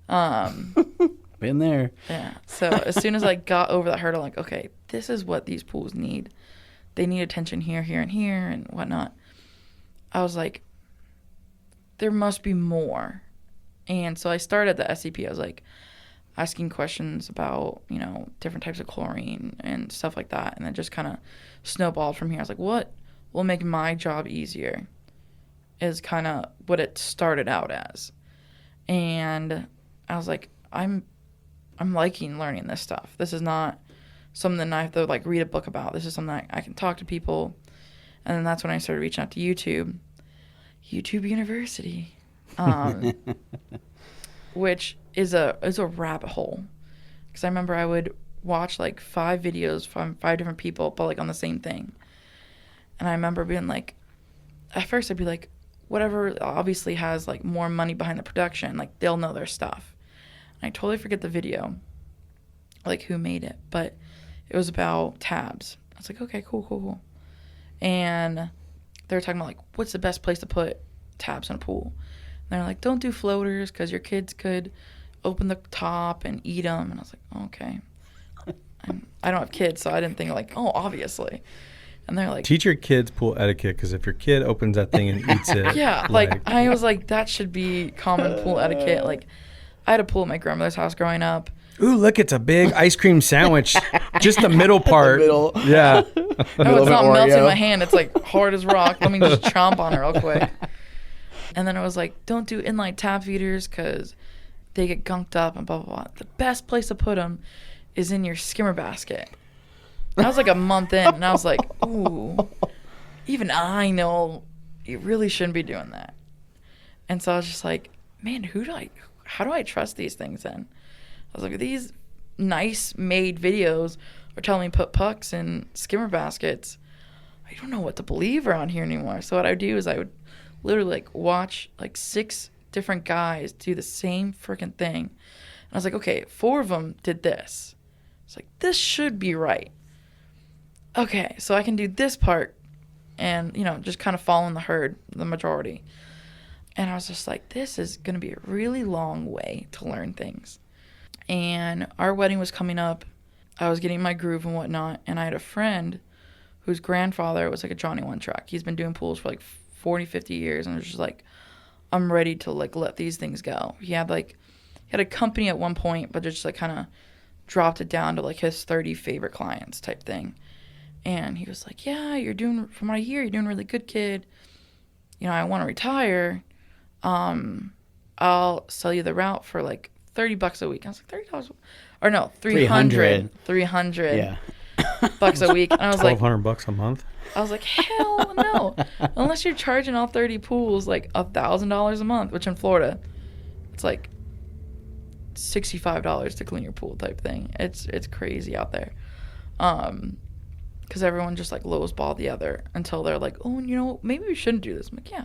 Speaker 2: Been there.
Speaker 1: Yeah. So as soon as I got over that hurdle, like, okay, this is what these pools need. They need attention here, here, and here, and whatnot. I was like, there must be more. And so I started the SCP. I was like, asking questions about, you know, different types of chlorine and stuff like that. And then just kind of snowballed from here. I was like, what will make my job easier is kind of what it started out as. And I was like, I'm liking learning this stuff. This is not something I have to, like, read a book about. This is something I can talk to people. And then that's when I started reaching out to YouTube University, which is a rabbit hole. Because I remember I would watch like 5 videos from 5 different people, but like on the same thing. And I remember being like, at first I'd be like, whatever obviously has like more money behind the production, like they'll know their stuff. And I totally forget the video, like who made it, but it was about tabs. I was like, okay, cool. And they were talking about like, what's the best place to put tabs in a pool? And they're like, don't do floaters because your kids could open the top and eat them. And I was like, oh, okay. I don't have kids, so I didn't think like, oh, obviously. And they're like,
Speaker 3: teach your kids pool etiquette, because if your kid opens that thing and eats it.
Speaker 1: Yeah, like I was like, that should be common pool etiquette. Like, I had a pool at my grandmother's house growing up.
Speaker 3: Ooh, look, it's a big ice cream sandwich. Just the middle part.
Speaker 2: middle.
Speaker 3: Yeah.
Speaker 1: No, it's not melting in my hand. It's like hard as rock. Let me just chomp on it real quick. And then I was like, don't do inline tap feeders because they get gunked up and blah, blah, blah. The best place to put them is in your skimmer basket. I was like a month in, and I was like, ooh, even I know you really shouldn't be doing that. And so I was just like, man, how do I trust these things then? I was like, these nice made videos are telling me put pucks in skimmer baskets. I don't know what to believe around here anymore. So what I would do is I would literally like watch like 6 different guys do the same freaking thing. And I was like, okay, 4 of them did this. It's like, this should be right. Okay, so I can do this part and, you know, just kind of follow the herd, the majority. And I was just like, this is going to be a really long way to learn things. And our wedding was coming up. I was getting my groove and whatnot. And I had a friend whose grandfather was like a Johnny One Track. He's been doing pools for like 40, 50 years. And I was just like, I'm ready to like let these things go. He had a company at one point, but just like kind of dropped it down to like his 30 favorite clients type thing. And he was like, yeah, from what I hear, you're doing really good, kid. You know, I want to retire. I'll sell you the route for like $30 a week. I was like, $30? Or no, 300. 300
Speaker 2: yeah.
Speaker 1: bucks a week. And I was like,
Speaker 3: $1,200 a month.
Speaker 1: I was like, hell no. Unless you're charging all 30 pools like $1,000 a month, which in Florida, it's like $65 to clean your pool type thing. It's crazy out there. Because everyone just like lowball the other until they're like, oh, you know, maybe we shouldn't do this. I'm like, yeah,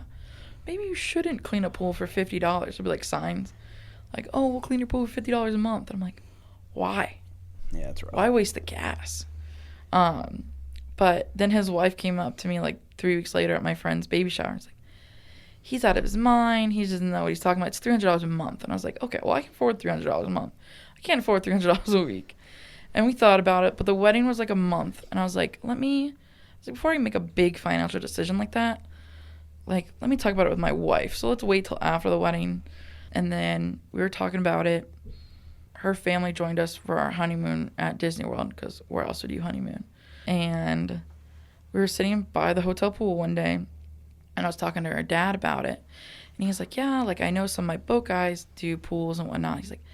Speaker 1: maybe you shouldn't clean a pool for $50. There'll be like signs like, oh, we'll clean your pool for $50 a month. And I'm like, why?
Speaker 2: Yeah, that's right.
Speaker 1: Why waste the gas? But then his wife came up to me like 3 weeks later at my friend's baby shower. It's like, he's out of his mind. He doesn't know what he's talking about. It's $300 a month. And I was like, okay, well, I can afford $300 a month. I can't afford $300 a week. And we thought about it, but the wedding was like a month. And I was like, before I make a big financial decision like that, like, let me talk about it with my wife. So let's wait till after the wedding. And then we were talking about it. Her family joined us for our honeymoon at Disney World, because where else would you honeymoon? And we were sitting by the hotel pool one day, and I was talking to her dad about it. And he's like, yeah, like, I know some of my boat guys do pools and whatnot. He's like,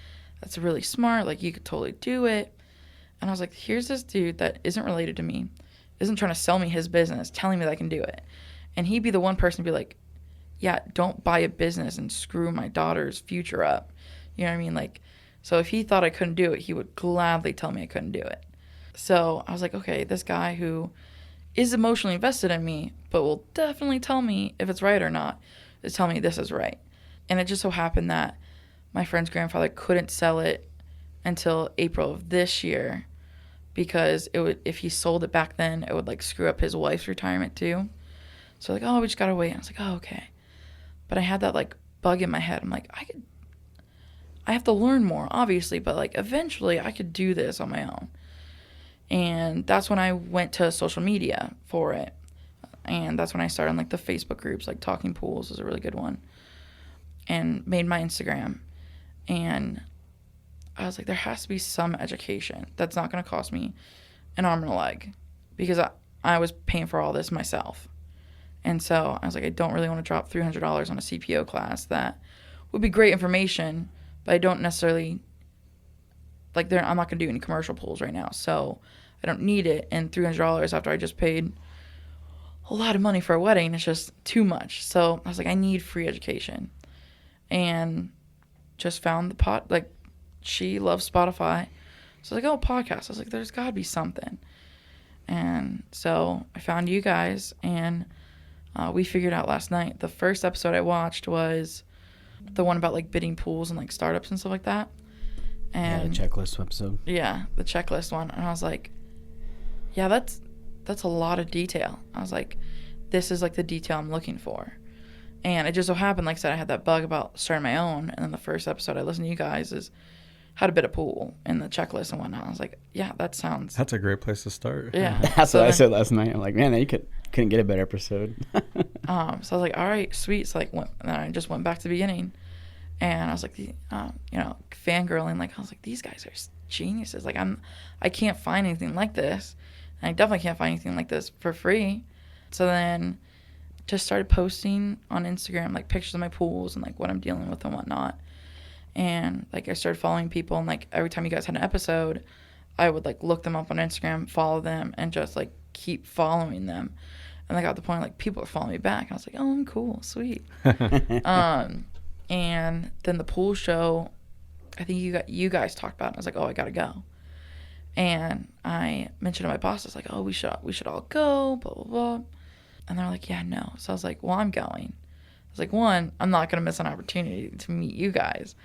Speaker 1: that's really smart. Like, you could totally do it. And I was like, here's this dude that isn't related to me, isn't trying to sell me his business, telling me that I can do it. And he'd be the one person to be like, yeah, don't buy a business and screw my daughter's future up. You know what I mean? Like, so if he thought I couldn't do it, he would gladly tell me I couldn't do it. So I was like, okay, this guy who is emotionally invested in me, but will definitely tell me if it's right or not, is telling me this is right. And it just so happened that my friend's grandfather couldn't sell it until April of this year, because it would, if he sold it back then, it would like screw up his wife's retirement too. So like, oh, we just gotta wait. And I was like, oh, okay. But I had that like bug in my head. I'm like, I have to learn more, obviously, but like eventually I could do this on my own. And that's when I went to social media for it. And that's when I started on like the Facebook groups, like Talking Pools is a really good one, and made my Instagram. And I was like, there has to be some education that's not going to cost me an arm and a leg, because I was paying for all this myself. And so I was like, I don't really want to drop $300 on a CPO class that would be great information, but I don't necessarily, like, I'm not going to do any commercial pools right now. So I don't need it. And $300 after I just paid a lot of money for a wedding, it's just too much. So I was like, I need free education. And just found the she loves Spotify. So I was like, oh, podcast. I was like, there's got to be something. And so I found you guys, and we figured out last night. The first episode I watched was the one about like bidding pools and like startups and stuff like that. And
Speaker 2: the checklist episode.
Speaker 1: Yeah, the checklist one. And I was like, yeah, that's a lot of detail. I was like, this is like the detail I'm looking for. And it just so happened, like I said, I had that bug about starting my own. And then the first episode I listened to you guys is how to bid a pool and the checklist and whatnot. I was like, yeah, that's a
Speaker 3: great place to start.
Speaker 1: Yeah.
Speaker 2: That's what I said last night. I'm like, man, you couldn't get a better episode.
Speaker 1: So I was like, all right, sweet. So like, and then I just went back to the beginning, and I was like, fangirling. Like, I was like, these guys are geniuses. Like, I can't find anything like this, and I definitely can't find anything like this for free. So then, just started posting on Instagram like pictures of my pools and like what I'm dealing with and whatnot. And like I started following people, and like every time you guys had an episode, I would like look them up on Instagram, follow them, and just like keep following them. And I got to the point like people are following me back. And I was like, oh, I'm cool, sweet. And then the pool show, I think you guys talked about it. I was like, oh, I gotta go. And I mentioned to my boss, I was like, oh, we should all go, blah blah blah. And they're like, yeah, no. So I was like, well, I'm going. I was like, one, I'm not gonna miss an opportunity to meet you guys.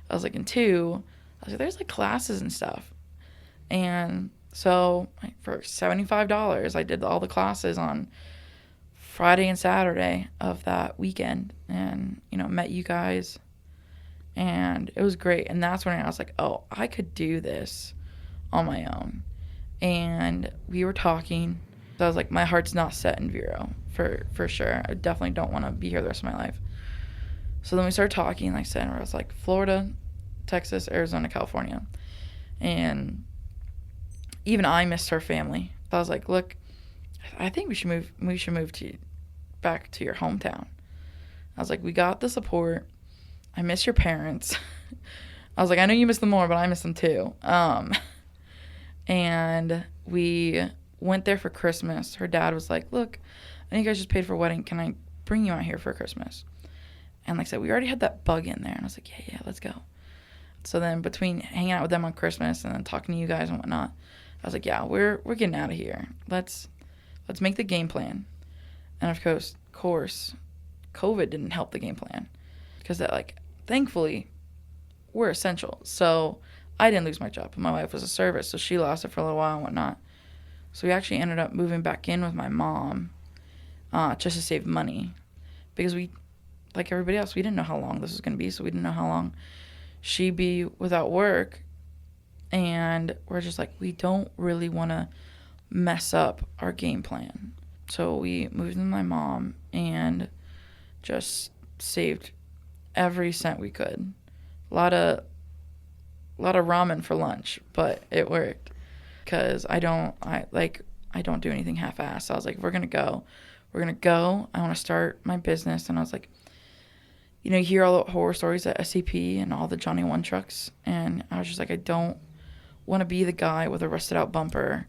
Speaker 1: I was like, and two, I was like, there's like classes and stuff. And so like, for $75, I did all the classes on Friday and Saturday of that weekend, and met you guys, and it was great. And that's when I was like, oh, I could do this on my own. And we were talking. So I was like, my heart's not set in Vero for sure. I definitely don't want to be here the rest of my life. So then we started talking, like I said, and I was like, Florida, Texas, Arizona, California. And even I missed her family. So I was like, look, I think we should move back to your hometown. I was like, we got the support. I miss your parents. I was like, I know you miss them more, but I miss them too. And we went there for Christmas. Her dad was like, look, I think you guys just paid for a wedding. Can I bring you out here for Christmas? And like I said, we already had that bug in there. And I was like, yeah, let's go. So then between hanging out with them on Christmas and then talking to you guys and whatnot, I was like, yeah, we're getting out of here. Let's make the game plan. And of course, COVID didn't help the game plan, because that, like, thankfully, we're essential. So I didn't lose my job. My wife was a service, so she lost it for a little while and whatnot. So we actually ended up moving back in with my mom, just to save money, because we, like everybody else, we didn't know how long this was going to be. So we didn't know how long she'd be without work. And we're just like, we don't really want to mess up our game plan. So we moved in with my mom and just saved every cent we could. A lot of ramen for lunch, but it worked because I don't do anything half-assed. So I was like, we're gonna go. I want to start my business. And I was like, you hear all the horror stories at SCP and all the Johnny One trucks, and I was just like, I don't want to be the guy with a rusted out bumper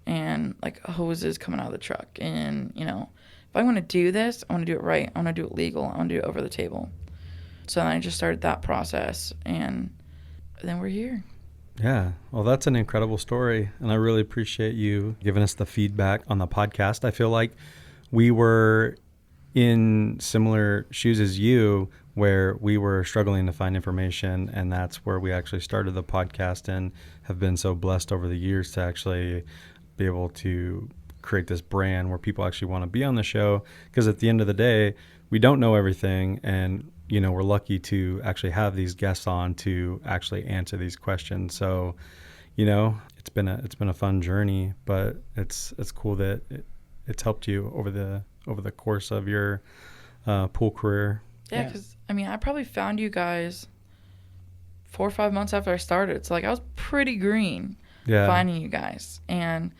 Speaker 1: and like hoses coming out of the truck. And if I want to do this, I want to do it right. I want to do it legal. I want to do it over the table. So then I just started that process, and then we're here.
Speaker 3: Yeah. Well, that's an incredible story. And I really appreciate you giving us the feedback on the podcast. I feel like we were in similar shoes as you, where we were struggling to find information. And that's where we actually started the podcast and have been so blessed over the years to actually be able to create this brand where people actually want to be on the show. Because at the end of the day, we don't know everything. And we're lucky to actually have these guests on to actually answer these questions. So, it's been a fun journey, but it's cool that it's helped you over the course of your pool career.
Speaker 1: Yeah, because I probably found you guys 4 or 5 months after I started. So I was pretty green finding you guys, and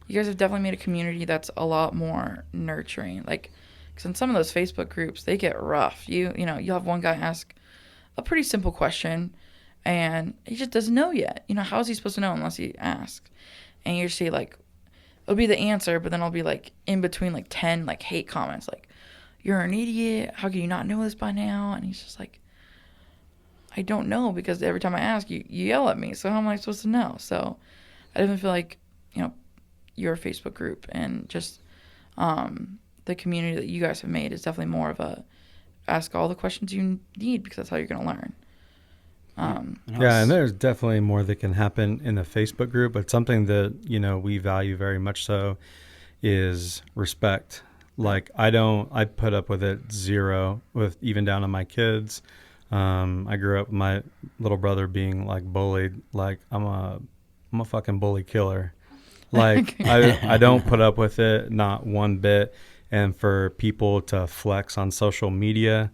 Speaker 1: you guys have definitely made a community that's a lot more nurturing. Because in some of those Facebook groups, they get rough. You'll have one guy ask a pretty simple question, and he just doesn't know yet. How is he supposed to know unless he asks? And you see, it'll be the answer, but then it'll be, in between, 10, hate comments, you're an idiot. How can you not know this by now? And he's just like, I don't know, because every time I ask, you yell at me. So how am I supposed to know? So I definitely feel like, your Facebook group and just the community that you guys have made is definitely more of a ask all the questions you need, because that's how you're going to learn.
Speaker 3: And there's definitely more that can happen in the Facebook group, but something that, we value very much so is respect. I put up with it zero, with even down to my kids. I grew up with my little brother being bullied. I'm a fucking bully killer. I don't put up with it, not one bit. And for people to flex on social media,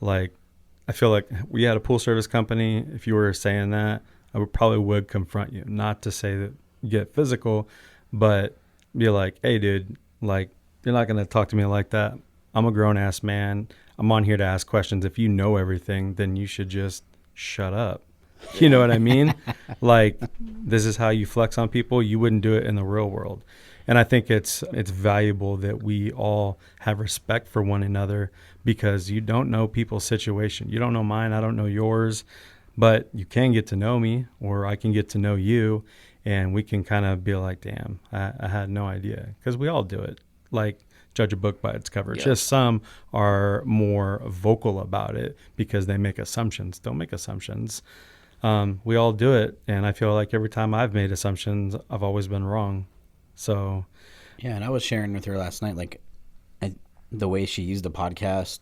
Speaker 3: I feel like we had a pool service company. If you were saying that, I probably would confront you. Not to say that you get physical, but be like, hey, dude, you're not going to talk to me like that. I'm a grown-ass man. I'm on here to ask questions. If you know everything, then you should just shut up. You know what I mean? This is how you flex on people. You wouldn't do it in the real world. And I think it's valuable that we all have respect for one another, because you don't know people's situation. You don't know mine. I don't know yours. But you can get to know me, or I can get to know you, and we can kind of be like, damn, I had no idea. Because we all do it. Judge a book by its cover. It's just some are more vocal about it because they make assumptions. Don't make assumptions. We all do it. And I feel like every time I've made assumptions, I've always been wrong. So,
Speaker 2: yeah, and I was sharing with her last night, the way she used the podcast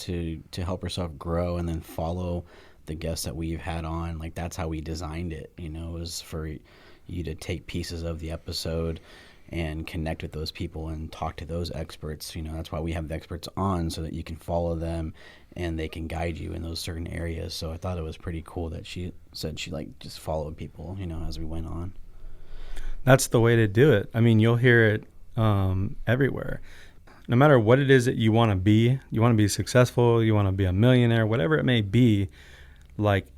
Speaker 2: to help herself grow and then follow the guests that we've had on. That's how we designed it. It was for you to take pieces of the episode and connect with those people and talk to those experts. That's why we have the experts on, so that you can follow them and they can guide you in those certain areas. So I thought it was pretty cool that she said she just followed people, as we went on.
Speaker 3: That's the way to do it. You'll hear it everywhere. No matter what it is that you want to be successful, you want to be a millionaire, whatever it may be,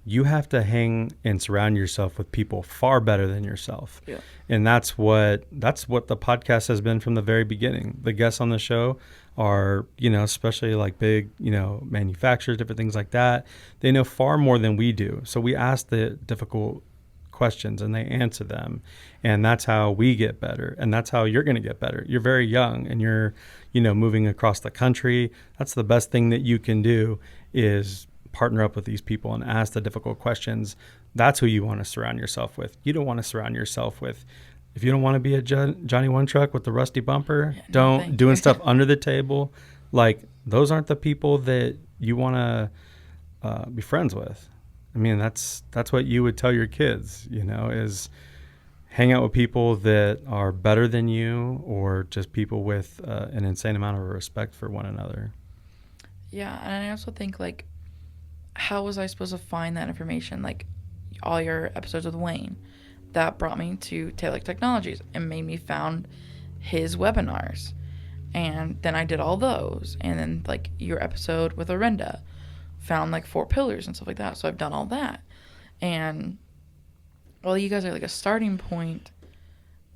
Speaker 3: you have to hang and surround yourself with people far better than yourself.
Speaker 1: Yeah.
Speaker 3: And that's what the podcast has been from the very beginning. The guests on the show are, especially big, manufacturers, different things like that. They know far more than we do. So we ask the difficult questions and they answer them. And that's how we get better. And that's how you're going to get better. You're very young and you're, moving across the country. That's the best thing that you can do, is partner up with these people and ask the difficult questions. That's who you want to surround yourself with. You don't want to surround yourself with, if you don't want to be a Johnny One Truck with the rusty bumper, doing stuff under the table. Those aren't the people that you want to be friends with. I mean, that's what you would tell your kids, is hang out with people that are better than you, or just people with an insane amount of respect for one another.
Speaker 1: Yeah, and I also think, like, how was I supposed to find that information? Like, all your episodes with Wayne, that brought me to Taylor Technologies and made me found his webinars. And then I did all those. And then, like, your episode with Arenda, found, like, 4 pillars and stuff like that. So I've done all that. And, well, you guys are, like, a starting point,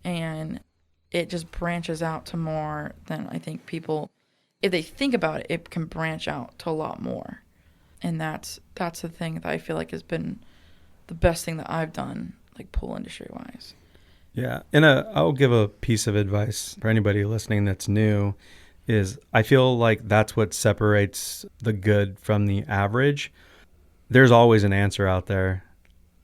Speaker 1: and it just branches out to more than I think people, if they think about it, it can branch out to a lot more. And that's the thing that I feel like has been the best thing that I've done, like, pool industry wise.
Speaker 3: Yeah. And I'll give a piece of advice for anybody listening that's new, is I feel like that's what separates the good from the average. There's always an answer out there.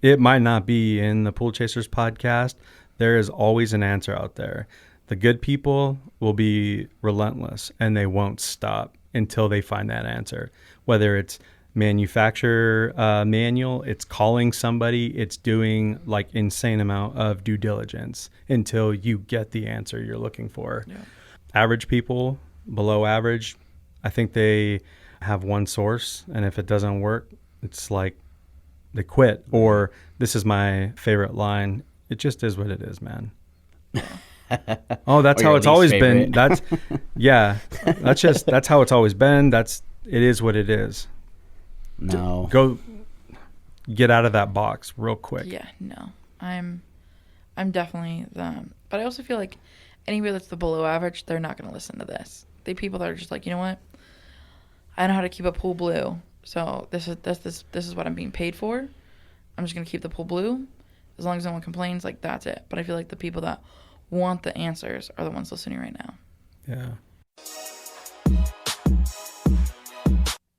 Speaker 3: It might not be in the Pool Chasers podcast. There is always an answer out there. The good people will be relentless, and they won't stop until they find that answer. Whether it's manufacturer manual, it's calling somebody, it's doing, like, insane amount of due diligence until you get the answer you're looking for. Yeah. Average people, below average, I think they have one source, and if it doesn't work, it's like they quit. Or, this is my favorite line, it just is what it is, man. Oh, that's how it's always been. That's how it's always been. It is what it is.
Speaker 2: No.
Speaker 3: Go get out of that box real quick.
Speaker 1: Yeah, no. I'm definitely them. But I also feel like anybody that's the below average, they're not going to listen to this. The people that are just like, you know what? I know how to keep a pool blue. So this is what I'm being paid for. I'm just going to keep the pool blue. As long as no one complains, like, that's it. But I feel like the people that want the answers are the ones listening right now.
Speaker 3: Yeah.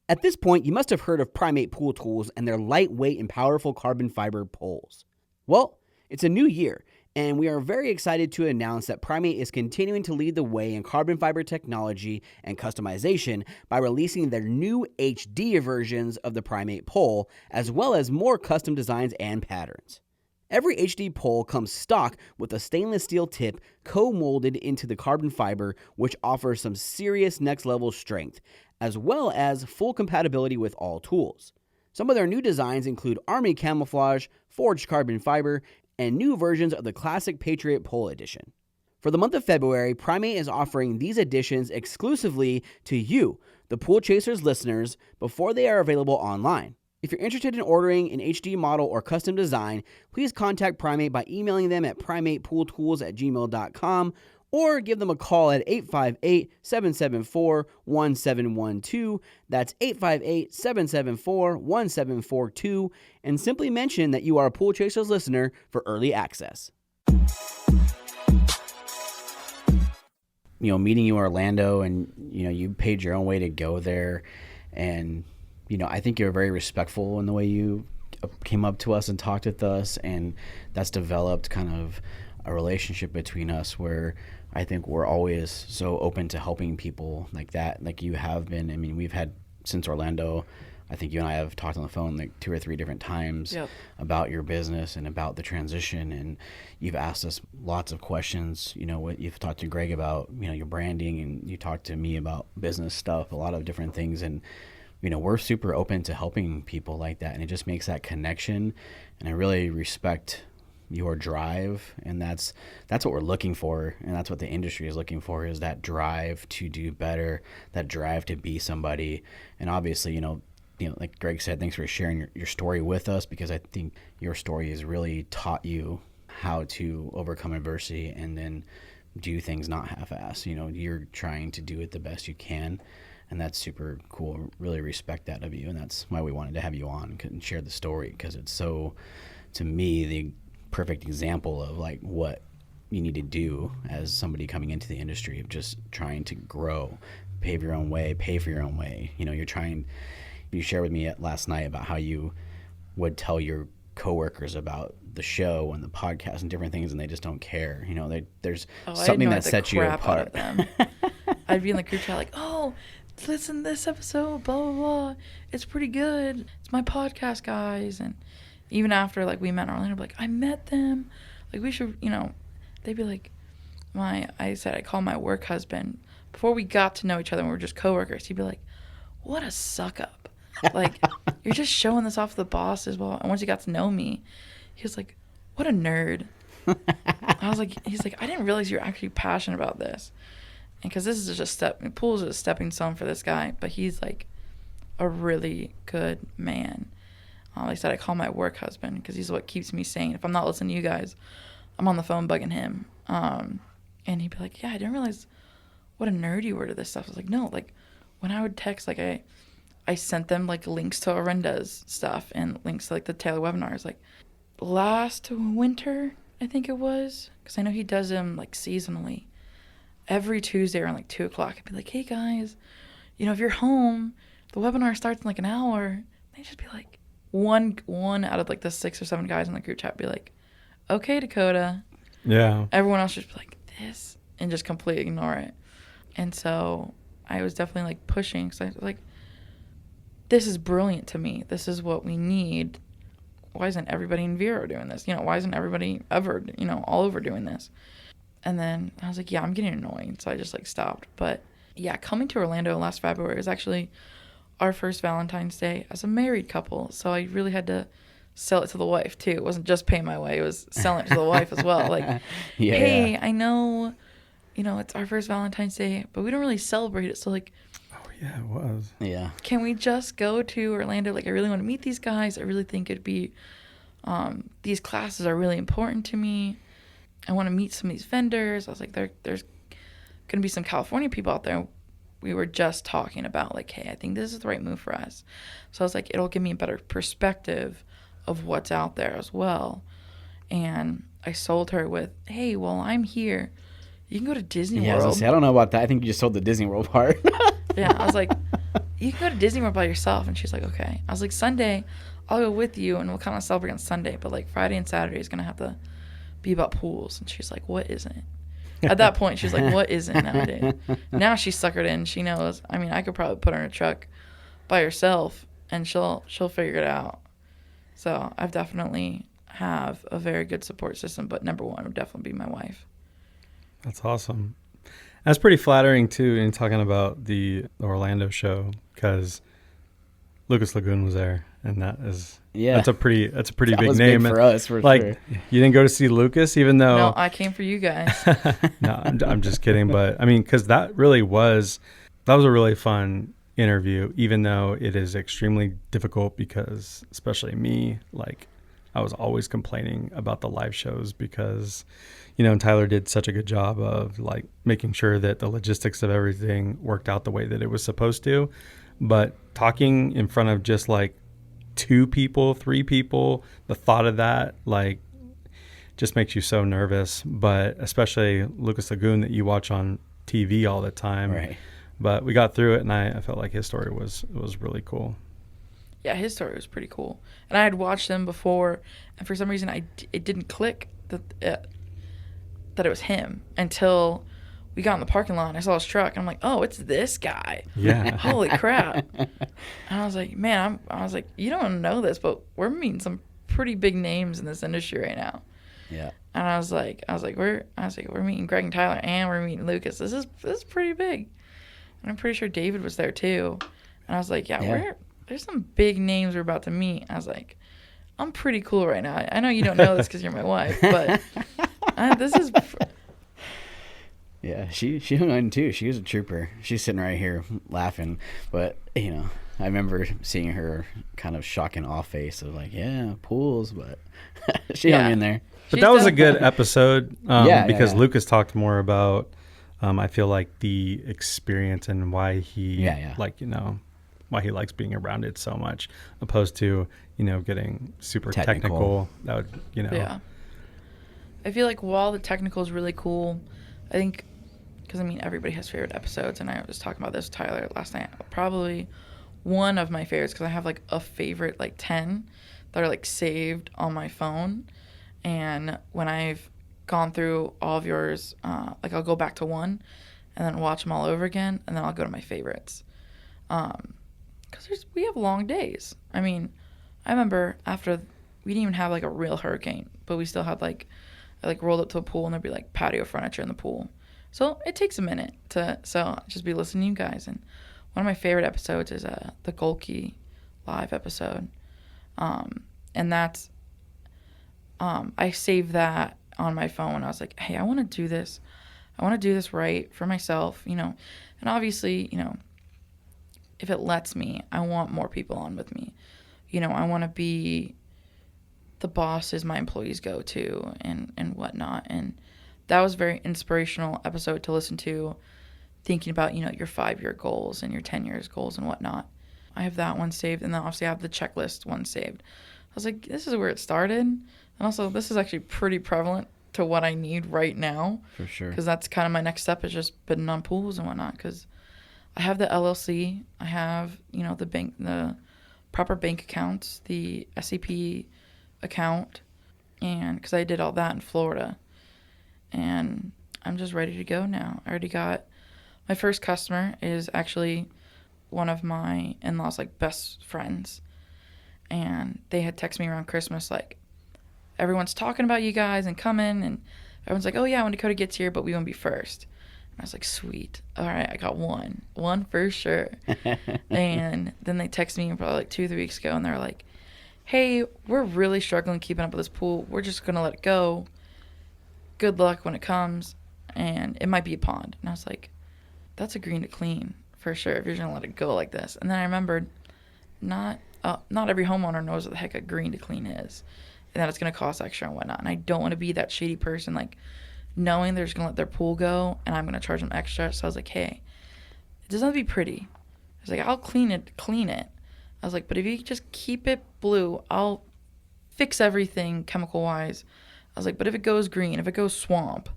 Speaker 2: At this point, you must have heard of Primate Pool Tools and their lightweight and powerful carbon fiber poles. Well, it's a new year, and we are very excited to announce that Primate is continuing to lead the way in carbon fiber technology and customization by releasing their new HD versions of the Primate pole, as well as more custom designs and patterns. Every HD pole comes stock with a stainless steel tip co-molded into the carbon fiber, which offers some serious next-level strength, as well as full compatibility with all tools. Some of their new designs include Army Camouflage, Forged Carbon Fiber, and new versions of the classic Patriot Pole Edition. For the month of February, Primate is offering these editions exclusively to you, the Pool Chasers listeners, before they are available online. If you're interested in ordering an HD model or custom design, please contact Primate by emailing them at primatepooltools@gmail.com or give them a call at 858-774-1712. That's 858-774-1742, and simply mention that you are a Pool Chasers listener for early access. Meeting you in Orlando, and, you paid your own way to go there, and I think you're very respectful in the way you came up to us and talked with us, and that's developed kind of a relationship between us where I think we're always so open to helping people like that, like you have been. I mean, we've had, since Orlando, I think you and I have talked on the phone like 2 or 3 different times about your business and about the transition, and you've asked us lots of questions. What you've talked to Greg about, your branding, and you talked to me about business stuff, a lot of different things, and we're super open to helping people like that, and it just makes that connection. And I really respect your drive, and that's what we're looking for, and that's what the industry is looking for, is that drive to do better, that drive to be somebody. And obviously, like Greg said, thanks for sharing your story with us, because I think your story has really taught you how to overcome adversity and then do things not half-ass. You're trying to do it the best you can. And that's super cool. Really respect that of you. And that's why we wanted to have you on and share the story, because it's so, to me, the perfect example of like what you need to do as somebody coming into the industry, of just trying to grow, pave your own way, pay for your own way. You shared with me last night about how you would tell your coworkers about the show and the podcast and different things, and they just don't care. There's something that sets you apart.
Speaker 1: I'd be in the group chat like, oh, listen to this episode, blah, blah, blah. It's pretty good. It's my podcast, guys. And even after, like, we met in Orlando, I'd be like, I met them. Like, we should, they'd be like, I call my work husband. Before we got to know each other and we were just coworkers, he'd be like, what a suck up. Like, you're just showing this off to the boss as well. And once he got to know me, he was like, what a nerd. He's like, I didn't realize you were actually passionate about this. And because this is just pool is a stepping stone for this guy, but he's like a really good man. Like I said, I call my work husband because he's what keeps me sane. If I'm not listening to you guys, I'm on the phone bugging him. And he'd be like, yeah, I didn't realize what a nerd you were to this stuff. I was like, no, like when I would text, like I sent them like links to Arenda's stuff and links to like the Taylor webinars. Like last winter, I think it was, because I know he does them like seasonally. Every Tuesday around like 2 o'clock, I'd be like, hey guys, if you're home, the webinar starts in like an hour. They'd just be like, one out of like the 6 or 7 guys in the group chat be like, okay, Dakota.
Speaker 3: Yeah.
Speaker 1: Everyone else just be like, this, and just completely ignore it. And so I was definitely like pushing, because I was like, this is brilliant to me. This is what we need. Why isn't everybody in Vero doing this? Why isn't everybody ever, all over doing this? And then I was like, yeah, I'm getting annoying. So I just like stopped. But yeah, coming to Orlando last February was actually our first Valentine's Day as a married couple. So I really had to sell it to the wife too. It wasn't just paying my way. It was selling it to the wife as well. Like, hey, I know, it's our first Valentine's Day, but we don't really celebrate it. So like,
Speaker 3: oh yeah, it was.
Speaker 2: Yeah.
Speaker 1: Can we just go to Orlando? Like, I really want to meet these guys. I really think it'd be, these classes are really important to me. I want to meet some of these vendors. I was like, there's going to be some California people out there. We were just talking about like, hey, I think this is the right move for us. So I was like, it'll give me a better perspective of what's out there as well. And I sold her with, hey, well, I'm here. You can go to Disney World.
Speaker 2: I was gonna say, I don't know about that. I think you just sold the Disney World part.
Speaker 1: Yeah, I was like, you can go to Disney World by yourself. And she's like, okay. I was like, Sunday, I'll go with you, and we'll kind of celebrate on Sunday. But like Friday and Saturday is going to have to be about pools. And she's like, what isn't? At that point, she's like, what isn't nowadays? Now she's suckered in. She knows. I mean, I could probably put her in a truck by herself, and she'll figure it out. So I've definitely have a very good support system. But number one would definitely be my wife.
Speaker 3: That's awesome. That's pretty flattering too in talking about the Orlando show, because Lucas Lagoon was there, and that's a pretty big name
Speaker 2: big for us, for
Speaker 3: like
Speaker 2: sure.
Speaker 3: You didn't go to see Lucas, even though
Speaker 1: No, I came for you guys.
Speaker 3: No, I'm just kidding, but I mean, because that was a really fun interview, even though it is extremely difficult, because especially me, like I was always complaining about the live shows, because Tyler did such a good job of like making sure that the logistics of everything worked out the way that it was supposed to. But talking in front of just like 2 people, 3 people, the thought of that, like, just makes you so nervous. But especially Lucas Lagoon, that you watch on TV all the time.
Speaker 2: Right.
Speaker 3: But we got through it, and I felt like his story was really cool.
Speaker 1: Yeah, his story was pretty cool. And I had watched him before, and for some reason it didn't click that it was him until we got in the parking lot and I saw his truck, and I'm like, oh, it's this guy.
Speaker 3: Yeah.
Speaker 1: Holy crap. And I was like, man, I was like, you don't know this, but we're meeting some pretty big names in this industry right now.
Speaker 2: Yeah.
Speaker 1: And I was like, we're meeting Greg and Tyler, and we're meeting Lucas. This is pretty big. And I'm pretty sure David was there too. And I was like, there's some big names we're about to meet. I was like, I'm pretty cool right now. I know you don't know this because you're my wife, but this is.
Speaker 2: Yeah, she hung on too. She was a trooper. She's sitting right here laughing, but I remember seeing her kind of shock and awe face of like, yeah, pools, but she hung in there.
Speaker 3: But that was a good episode, because
Speaker 2: yeah.
Speaker 3: Lucas talked more about, I feel like, the experience and why he why he likes being around it so much, opposed to getting super technical. That would
Speaker 1: Yeah. I feel like while the technical is really cool, I think, because everybody has favorite episodes, and I was talking about this with Tyler last night. Probably one of my favorites, because I have like a favorite like 10 that are like saved on my phone, and when I've gone through all of yours, like I'll go back to one and then watch them all over again, and then I'll go to my favorites. Because we have long days. I mean, I remember after we didn't even have like a real hurricane, but we still had like I like rolled up to a pool and there'd be like patio furniture in the pool. So it takes a minute to just be listening to you guys. And one of my favorite episodes is the Golke live episode, and that's I saved that on my phone. I was like, hey, I want to do this. I want to do this right for myself, you know. And obviously, you know, if it lets me, I want more people on with me. You know, I want to be the bosses my employees go to and whatnot. And that was a very inspirational episode to listen to, thinking about, you know, your 5-year goals and your 10 years goals and whatnot. I have that one saved, and then obviously I have the checklist one saved. I was like, this is where it started. And also, this is actually pretty prevalent to what I need right now.
Speaker 2: For sure.
Speaker 1: Because that's kind of my next step, is just bidding on pools and whatnot. Because I have the LLC. I have, you know, the proper bank accounts, the SEP account, and because I did all that in Florida. And I'm just ready to go now. I already got my first customer is actually one of my in-laws' like best friends. And they had texted me around Christmas like, everyone's talking about you guys and coming, and everyone's like, oh yeah, when Dakota gets here, but we won't be first. And I was like, sweet. All right, I got one for sure. And then they texted me probably like 2-3 weeks ago, and they were like, hey, we're really struggling keeping up with this pool. We're just going to let it go. Good luck when it comes. And it might be a pond. And I was like, that's a green to clean for sure if you're going to let it go like this. And then I remembered not every homeowner knows what the heck a green to clean is, and that it's going to cost extra and whatnot. And I don't want to be that shady person, like, knowing they're just going to let their pool go and I'm going to charge them extra. So I was like, hey, it doesn't have to be pretty. I was like, I'll clean it. I was like, but if you just keep it blue, I'll fix everything chemical-wise. I was like, but if it goes green, if it goes swamp,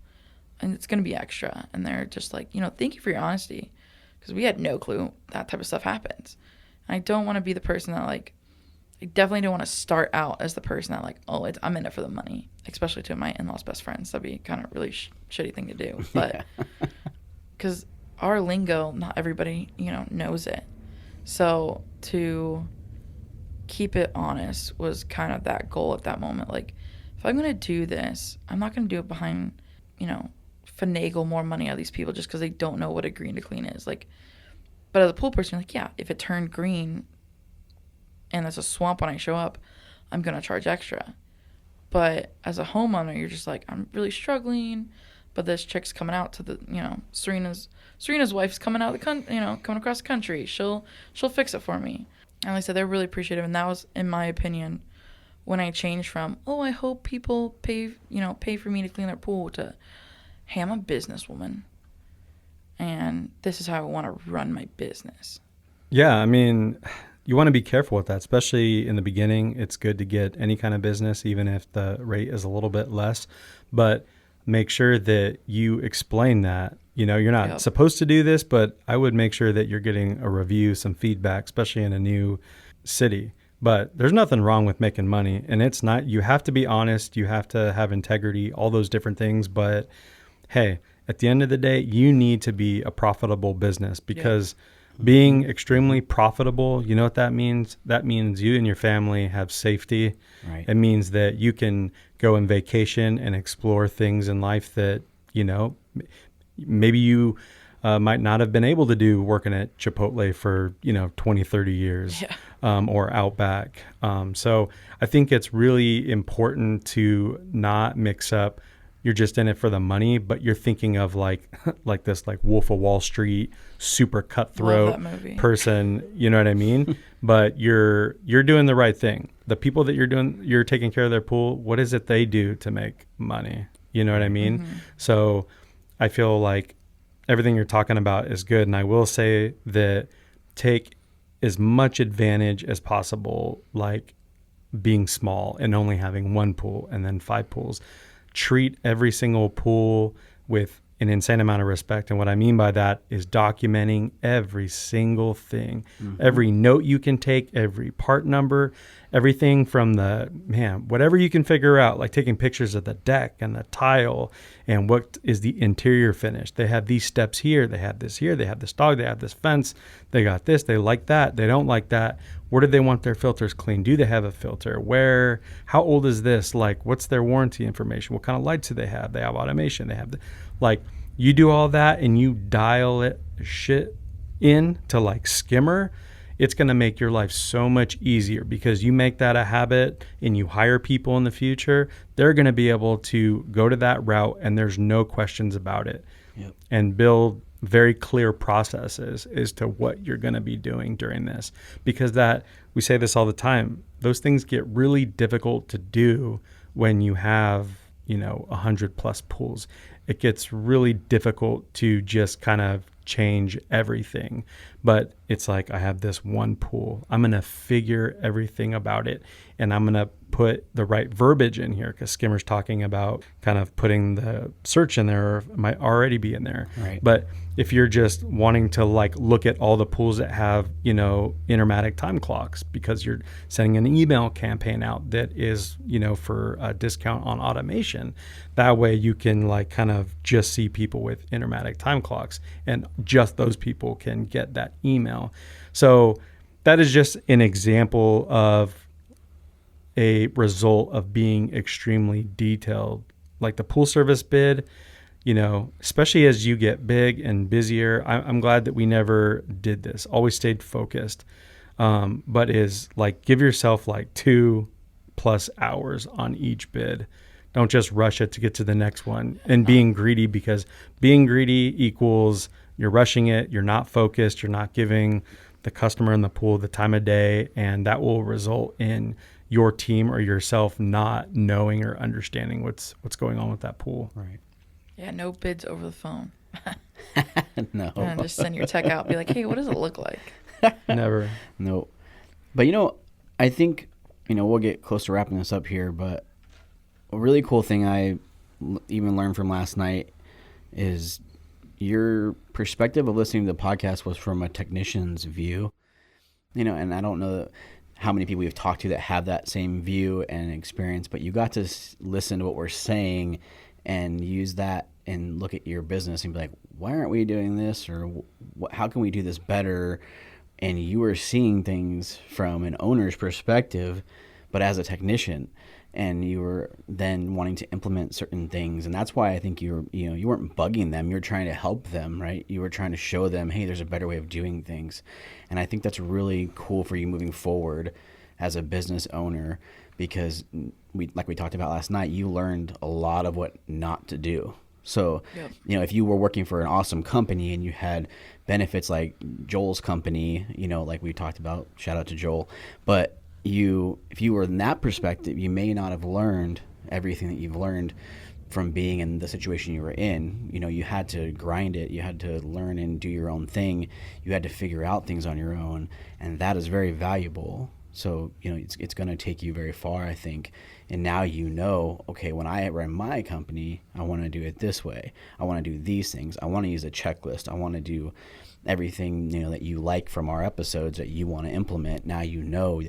Speaker 1: and it's going to be extra. And they're just like, you know, thank you for your honesty, because we had no clue that type of stuff happens. And I don't want to be the person that, like, I definitely don't want to start out as the person that, like, oh, I'm in it for the money, especially to my in-laws' best friends. That'd be kind of really shitty thing to do. But because our lingo, not everybody, you know, knows it. So to keep it honest was kind of that goal at that moment. Like, if I'm going to do this, I'm not going to do it behind, you know, finagle more money out of these people just because they don't know what a green to clean is. Like, but as a pool person, you're like, yeah, if it turned green and there's a swamp when I show up, I'm going to charge extra. But as a homeowner, you're just like, I'm really struggling, but this chick's coming out to the, you know, Serena's wife's coming out of the coming across the country. She'll fix it for me. And like I said, they're really appreciative. And that was, in my opinion, when I changed from, oh, I hope people pay for me to clean their pool, to, hey, I'm a businesswoman, and this is how I want to run my business.
Speaker 3: Yeah, I mean, you want to be careful with that, especially in the beginning. It's good to get any kind of business, even if the rate is a little bit less, but make sure that you explain that. You know, you're not supposed to do this, but I would make sure that you're getting a review, some feedback, especially in a new city. But there's nothing wrong with making money, and it's not, you have to be honest, you have to have integrity, all those different things. But hey, at the end of the day, you need to be a profitable business, because being extremely profitable, you know what that means? That means you and your family have safety.
Speaker 2: Right.
Speaker 3: It means that you can go on vacation and explore things in life that, you know, maybe you might not have been able to do working at Chipotle for, 20, 30 years, or Outback. So I think it's really important to not mix up, you're just in it for the money, but you're thinking of like this, like Wolf of Wall Street, super cutthroat person, you know what I mean? But you're doing the right thing. The people that you're taking care of their pool, what is it they do to make money? You know what I mean? Mm-hmm. So I feel like everything you're talking about is good. And I will say that take as much advantage as possible, like being small and only having one pool and then 5 pools. Treat every single pool with an insane amount of respect. And what I mean by that is documenting every single thing, every note you can take, every part number, everything from whatever you can figure out, like taking pictures of the deck and the tile and what is the interior finish. They have these steps here. They have this here. They have this dog. They have this fence. They got this. They like that. They don't like that. Where do they want their filters cleaned? Do they have a filter? Where? How old is this? Like, what's their warranty information? What kind of lights do they have? They have automation. They have you do all that and you dial it shit in to like skimmer. It's going to make your life so much easier because you make that a habit and you hire people in the future. They're going to be able to go to that route and there's no questions about it.
Speaker 2: Yep.
Speaker 3: And build very clear processes as to what you're going to be doing during this, because we say this all the time, those things get really difficult to do when you have 100 plus pools. It gets really difficult to just kind of change everything. But it's like, I have this one pool. I'm going to figure everything about it. And I'm going to put the right verbiage in here because Skimmer's talking about kind of putting the search in there, or it might already be in there.
Speaker 2: Right.
Speaker 3: But if you're just wanting to like look at all the pools that have, intermatic time clocks because you're sending an email campaign out that is, for a discount on automation, that way you can like kind of just see people with intermatic time clocks and just those people can get that email. So that is just an example of a result of being extremely detailed. Like the pool service bid, especially as you get big and busier, I'm glad that we never did this, always stayed focused. But is like, give yourself like 2+ hours on each bid. Don't just rush it to get to the next one and being greedy, because being greedy equals you're rushing it. You're not focused. You're not giving the customer in the pool the time of day. And that will result in your team or yourself not knowing or understanding what's going on with that pool.
Speaker 2: Right.
Speaker 1: Yeah, no bids over the phone.
Speaker 2: No.
Speaker 1: And just send your tech out, be like, hey, what does it look like?
Speaker 3: Never.
Speaker 2: No. But I think, we'll get close to wrapping this up here, but a really cool thing I even learned from last night is your perspective of listening to the podcast was from a technician's view, and I don't know how many people we've talked to that have that same view and experience, but you got to listen to what we're saying and use that and look at your business and be like, why aren't we doing this? Or how can we do this better? And you were seeing things from an owner's perspective, but as a technician, and you were then wanting to implement certain things. And that's why I think you weren't bugging them. You were trying to help them, right? You were trying to show them, hey, there's a better way of doing things. And I think that's really cool for you moving forward as a business owner, because like we talked about last night, you learned a lot of what not to do. So,
Speaker 1: Yep.
Speaker 2: If you were working for an awesome company and you had benefits like Joel's company, like we talked about, shout out to Joel, but if you were in that perspective, you may not have learned everything that you've learned from being in the situation you were in. You had to grind it. You had to learn and do your own thing. You had to figure out things on your own, and that is very valuable. So, it's going to take you very far, I think. And now okay, when I run my company, I want to do it this way. I want to do these things. I want to use a checklist. I want to do everything, that you like from our episodes that you want to implement. Now that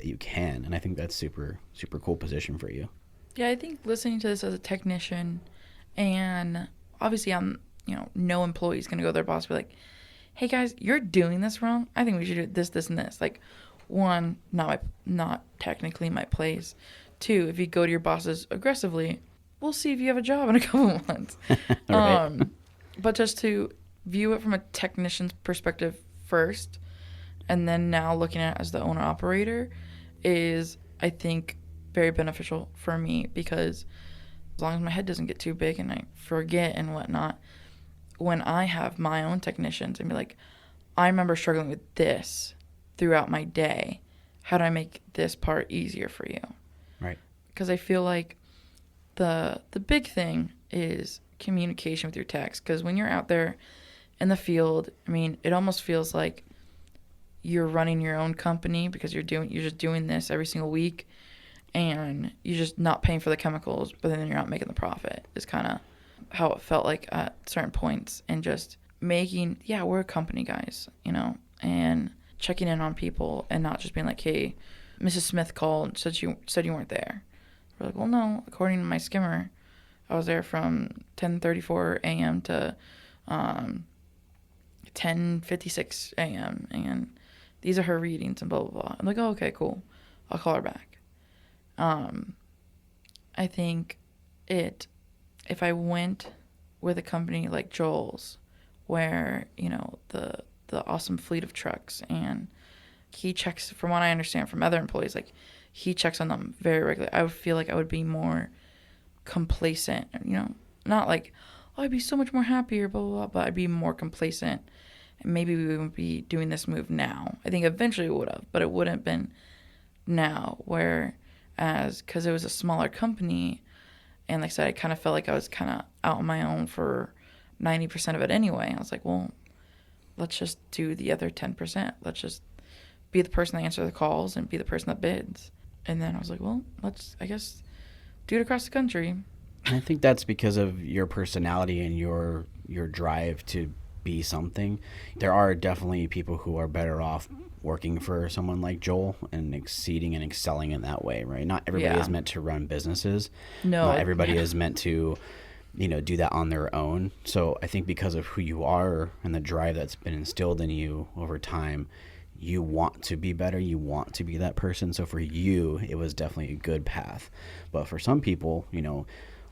Speaker 2: you can. And I think that's super, super cool position for you.
Speaker 1: Yeah, I think listening to this as a technician, and obviously no employee is going to go to their boss and be like, hey guys, you're doing this wrong. I think we should do this, this, and this. Like, one, not technically my place. Two, if you go to your bosses aggressively, we'll see if you have a job in a couple of months.
Speaker 2: Right.
Speaker 1: But just to view it from a technician's perspective first, and then now looking at it as the owner operator is, I think, very beneficial for me, because as long as my head doesn't get too big and I forget and whatnot, when I have my own technicians and be like, I remember struggling with this throughout my day. How do I make this part easier for you?
Speaker 2: Right.
Speaker 1: Because I feel like the big thing is communication with your techs. Because when you're out there in the field, it almost feels like you're running your own company, because you're just doing this every single week, and you're just not paying for the chemicals, but then you're not making the profit. Is kind of how it felt like at certain points, and just we're a company, guys, and checking in on people and not just being like, hey, Mrs. Smith called, said you weren't there. We're like, well, no, according to my skimmer, I was there from 10:34 a.m. to 10:56 a.m. and these are her readings and blah blah blah. I'm like, oh, okay, cool. I'll call her back. I think if I went with a company like Joel's, where the awesome fleet of trucks, and he checks, from what I understand from other employees, like he checks on them very regularly, I would feel like I would be more complacent, not like, oh, I'd be so much more happier, blah, blah, blah, but I'd be more complacent, and maybe we wouldn't be doing this move now. I think eventually we would have, but it wouldn't have been now, whereas, because it was a smaller company, and like I said, I kind of felt like I was kind of out on my own for 90% of it anyway. I was like, well, let's just do the other 10%. Let's just be the person that answers the calls and be the person that bids. And then I was like, well, let's, I guess, do it across the country.
Speaker 2: I think that's because of your personality and your drive to be something. There are definitely people who are better off working for someone like Joel and exceeding and excelling in that way, right? Not everybody is meant to run businesses.
Speaker 1: No.
Speaker 2: Not everybody is meant to, do that on their own. So I think because of who you are and the drive that's been instilled in you over time, you want to be better. You want to be that person. So for you, it was definitely a good path. But for some people,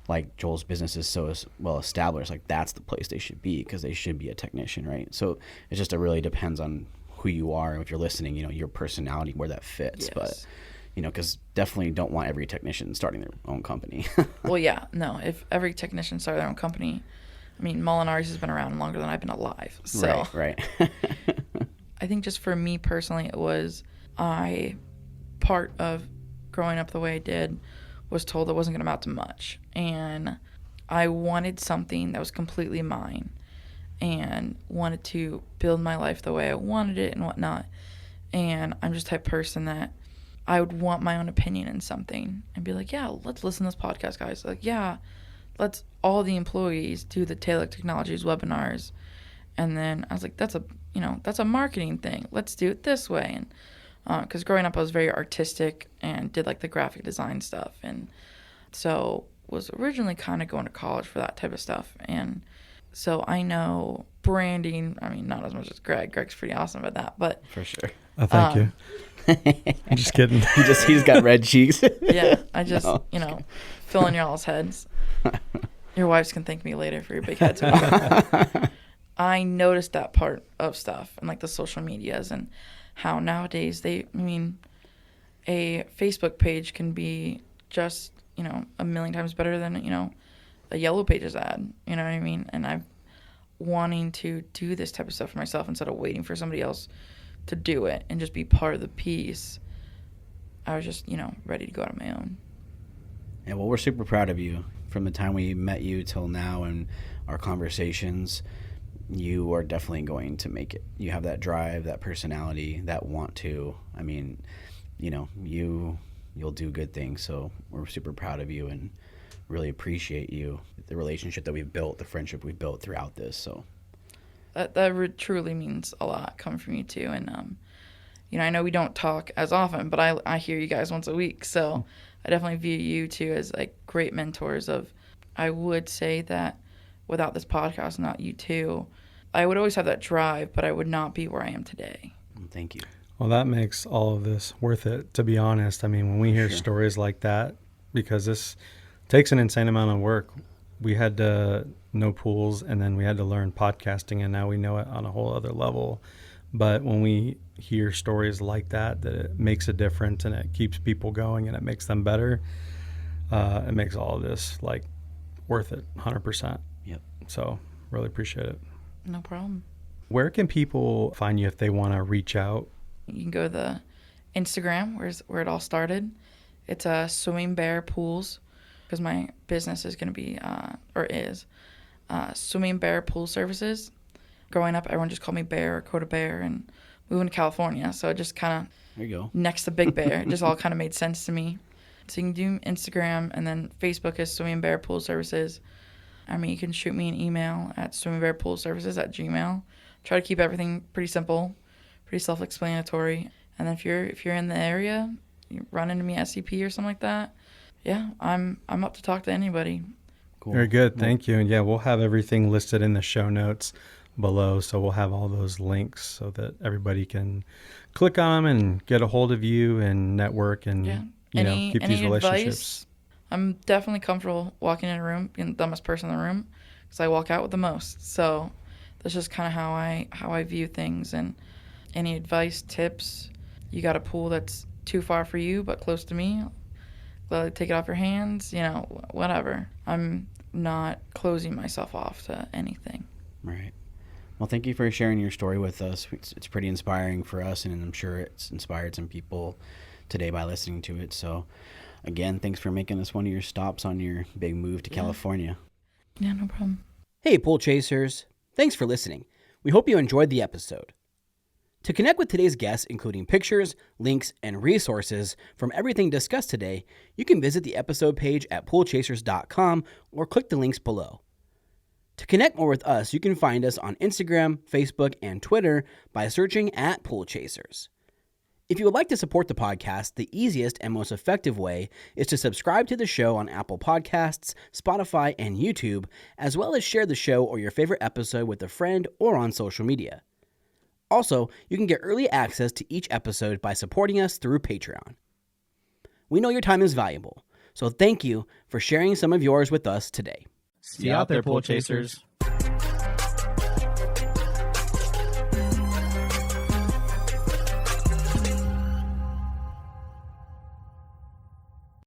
Speaker 2: like Joel's business is so well established, like that's the place they should be because they should be a technician, right? So it just really depends on who you are. If you're listening, your personality, where that fits.
Speaker 1: Yes.
Speaker 2: But, because definitely don't want every technician starting their own company.
Speaker 1: Well, yeah, no. If every technician started their own company, I mean, Molinari's has been around longer than I've been alive. So
Speaker 2: Right.
Speaker 1: I think just for me personally, it was part of growing up the way I did was told it wasn't going to amount to much. And I wanted something that was completely mine and wanted to build my life the way I wanted it and whatnot. And I'm just the type of person that I would want my own opinion in something and be like, yeah, let's listen to this podcast, guys. Like, yeah, let's all the employees do the Taylor Technologies webinars. And then I was like, that's a marketing thing. Let's do it this way. And because growing up, I was very artistic and did like the graphic design stuff. And so was originally kind of going to college for that type of stuff. And so I know branding, I mean, not as much as Greg. Greg's pretty awesome at that, but.
Speaker 2: For sure.
Speaker 3: Oh, thank you. I'm just kidding.
Speaker 2: He's got red cheeks.
Speaker 1: Yeah, I just, fill in y'all's heads. Your wives can thank me later for your big heads. I noticed that part of stuff and like the social medias and how nowadays a Facebook page can be just, a million times better than, a Yellow Pages ad. You know what I mean? And I'm wanting to do this type of stuff for myself instead of waiting for somebody else to do it and just be part of the piece. I was just, ready to go out on my own.
Speaker 2: Yeah, well, we're super proud of you. From the time we met you till now and our conversations, you are definitely going to make it. You have that drive, that personality, that want to. I mean, you'll do good things. So we're super proud of you and really appreciate you, the relationship that we've built, the friendship we've built throughout this. So
Speaker 1: that truly means a lot coming from you too. And I know we don't talk as often, but I hear you guys once a week. So I definitely view you two as like great mentors. I would say that without this podcast, not you two, I would always have that drive, but I would not be where I am today.
Speaker 2: Thank you.
Speaker 3: Well, that makes all of this worth it, to be honest. I mean, when we hear stories like that, because this takes an insane amount of work. We had to know pools, and then we had to learn podcasting, and now we know it on a whole other level. But when we hear stories like that it makes a difference and it keeps people going and it makes them better, it makes all of this like worth it, 100%.
Speaker 2: Yep.
Speaker 3: So really appreciate it.
Speaker 1: No problem.
Speaker 3: Where can people find you if they want to reach out?
Speaker 1: You can go to the Instagram, where it all started. It's Swimming Bear Pools, because my business is going to be, Swimming Bear Pool Services. Growing up, everyone just called me Bear or Dakota Bear, and moving to California, so it just kind of
Speaker 2: there you go.
Speaker 1: Next to Big Bear, it just all kind of made sense to me. So you can do Instagram, and then Facebook is Swimming Bear Pool Services. I mean, you can shoot me an email at swimmingbearpoolservices@gmail.com. Try to keep everything pretty simple, pretty self-explanatory. And then if you're in the area, you run into me at SCP or something like that, yeah, I'm up to talk to anybody.
Speaker 2: Cool.
Speaker 3: Very good. Thank you. And yeah, we'll have everything listed in the show notes below. So we'll have all those links so that everybody can click on them and get a hold of you and network and keep these relationships.
Speaker 1: Advice, I'm definitely comfortable walking in a room, being the dumbest person in the room, because I walk out with the most. So that's just kind of how I view things. And any advice, tips, you got a pool that's too far for you but close to me, gladly take it off your hands, whatever. I'm not closing myself off to anything.
Speaker 2: Right. Well, thank you for sharing your story with us. It's pretty inspiring for us, and I'm sure it's inspired some people today by listening to it. So, again, thanks for making us one of your stops on your big move to California.
Speaker 1: Yeah, no problem.
Speaker 2: Hey, Pool Chasers. Thanks for listening. We hope you enjoyed the episode. To connect with today's guests, including pictures, links, and resources from everything discussed today, you can visit the episode page at poolchasers.com or click the links below. To connect more with us, you can find us on Instagram, Facebook, and Twitter by searching at Pool Chasers. If you would like to support the podcast, the easiest and most effective way is to subscribe to the show on Apple Podcasts, Spotify, and YouTube, as well as share the show or your favorite episode with a friend or on social media. Also, you can get early access to each episode by supporting us through Patreon. We know your time is valuable, so thank you for sharing some of yours with us today.
Speaker 4: See you out there, Pool Chasers.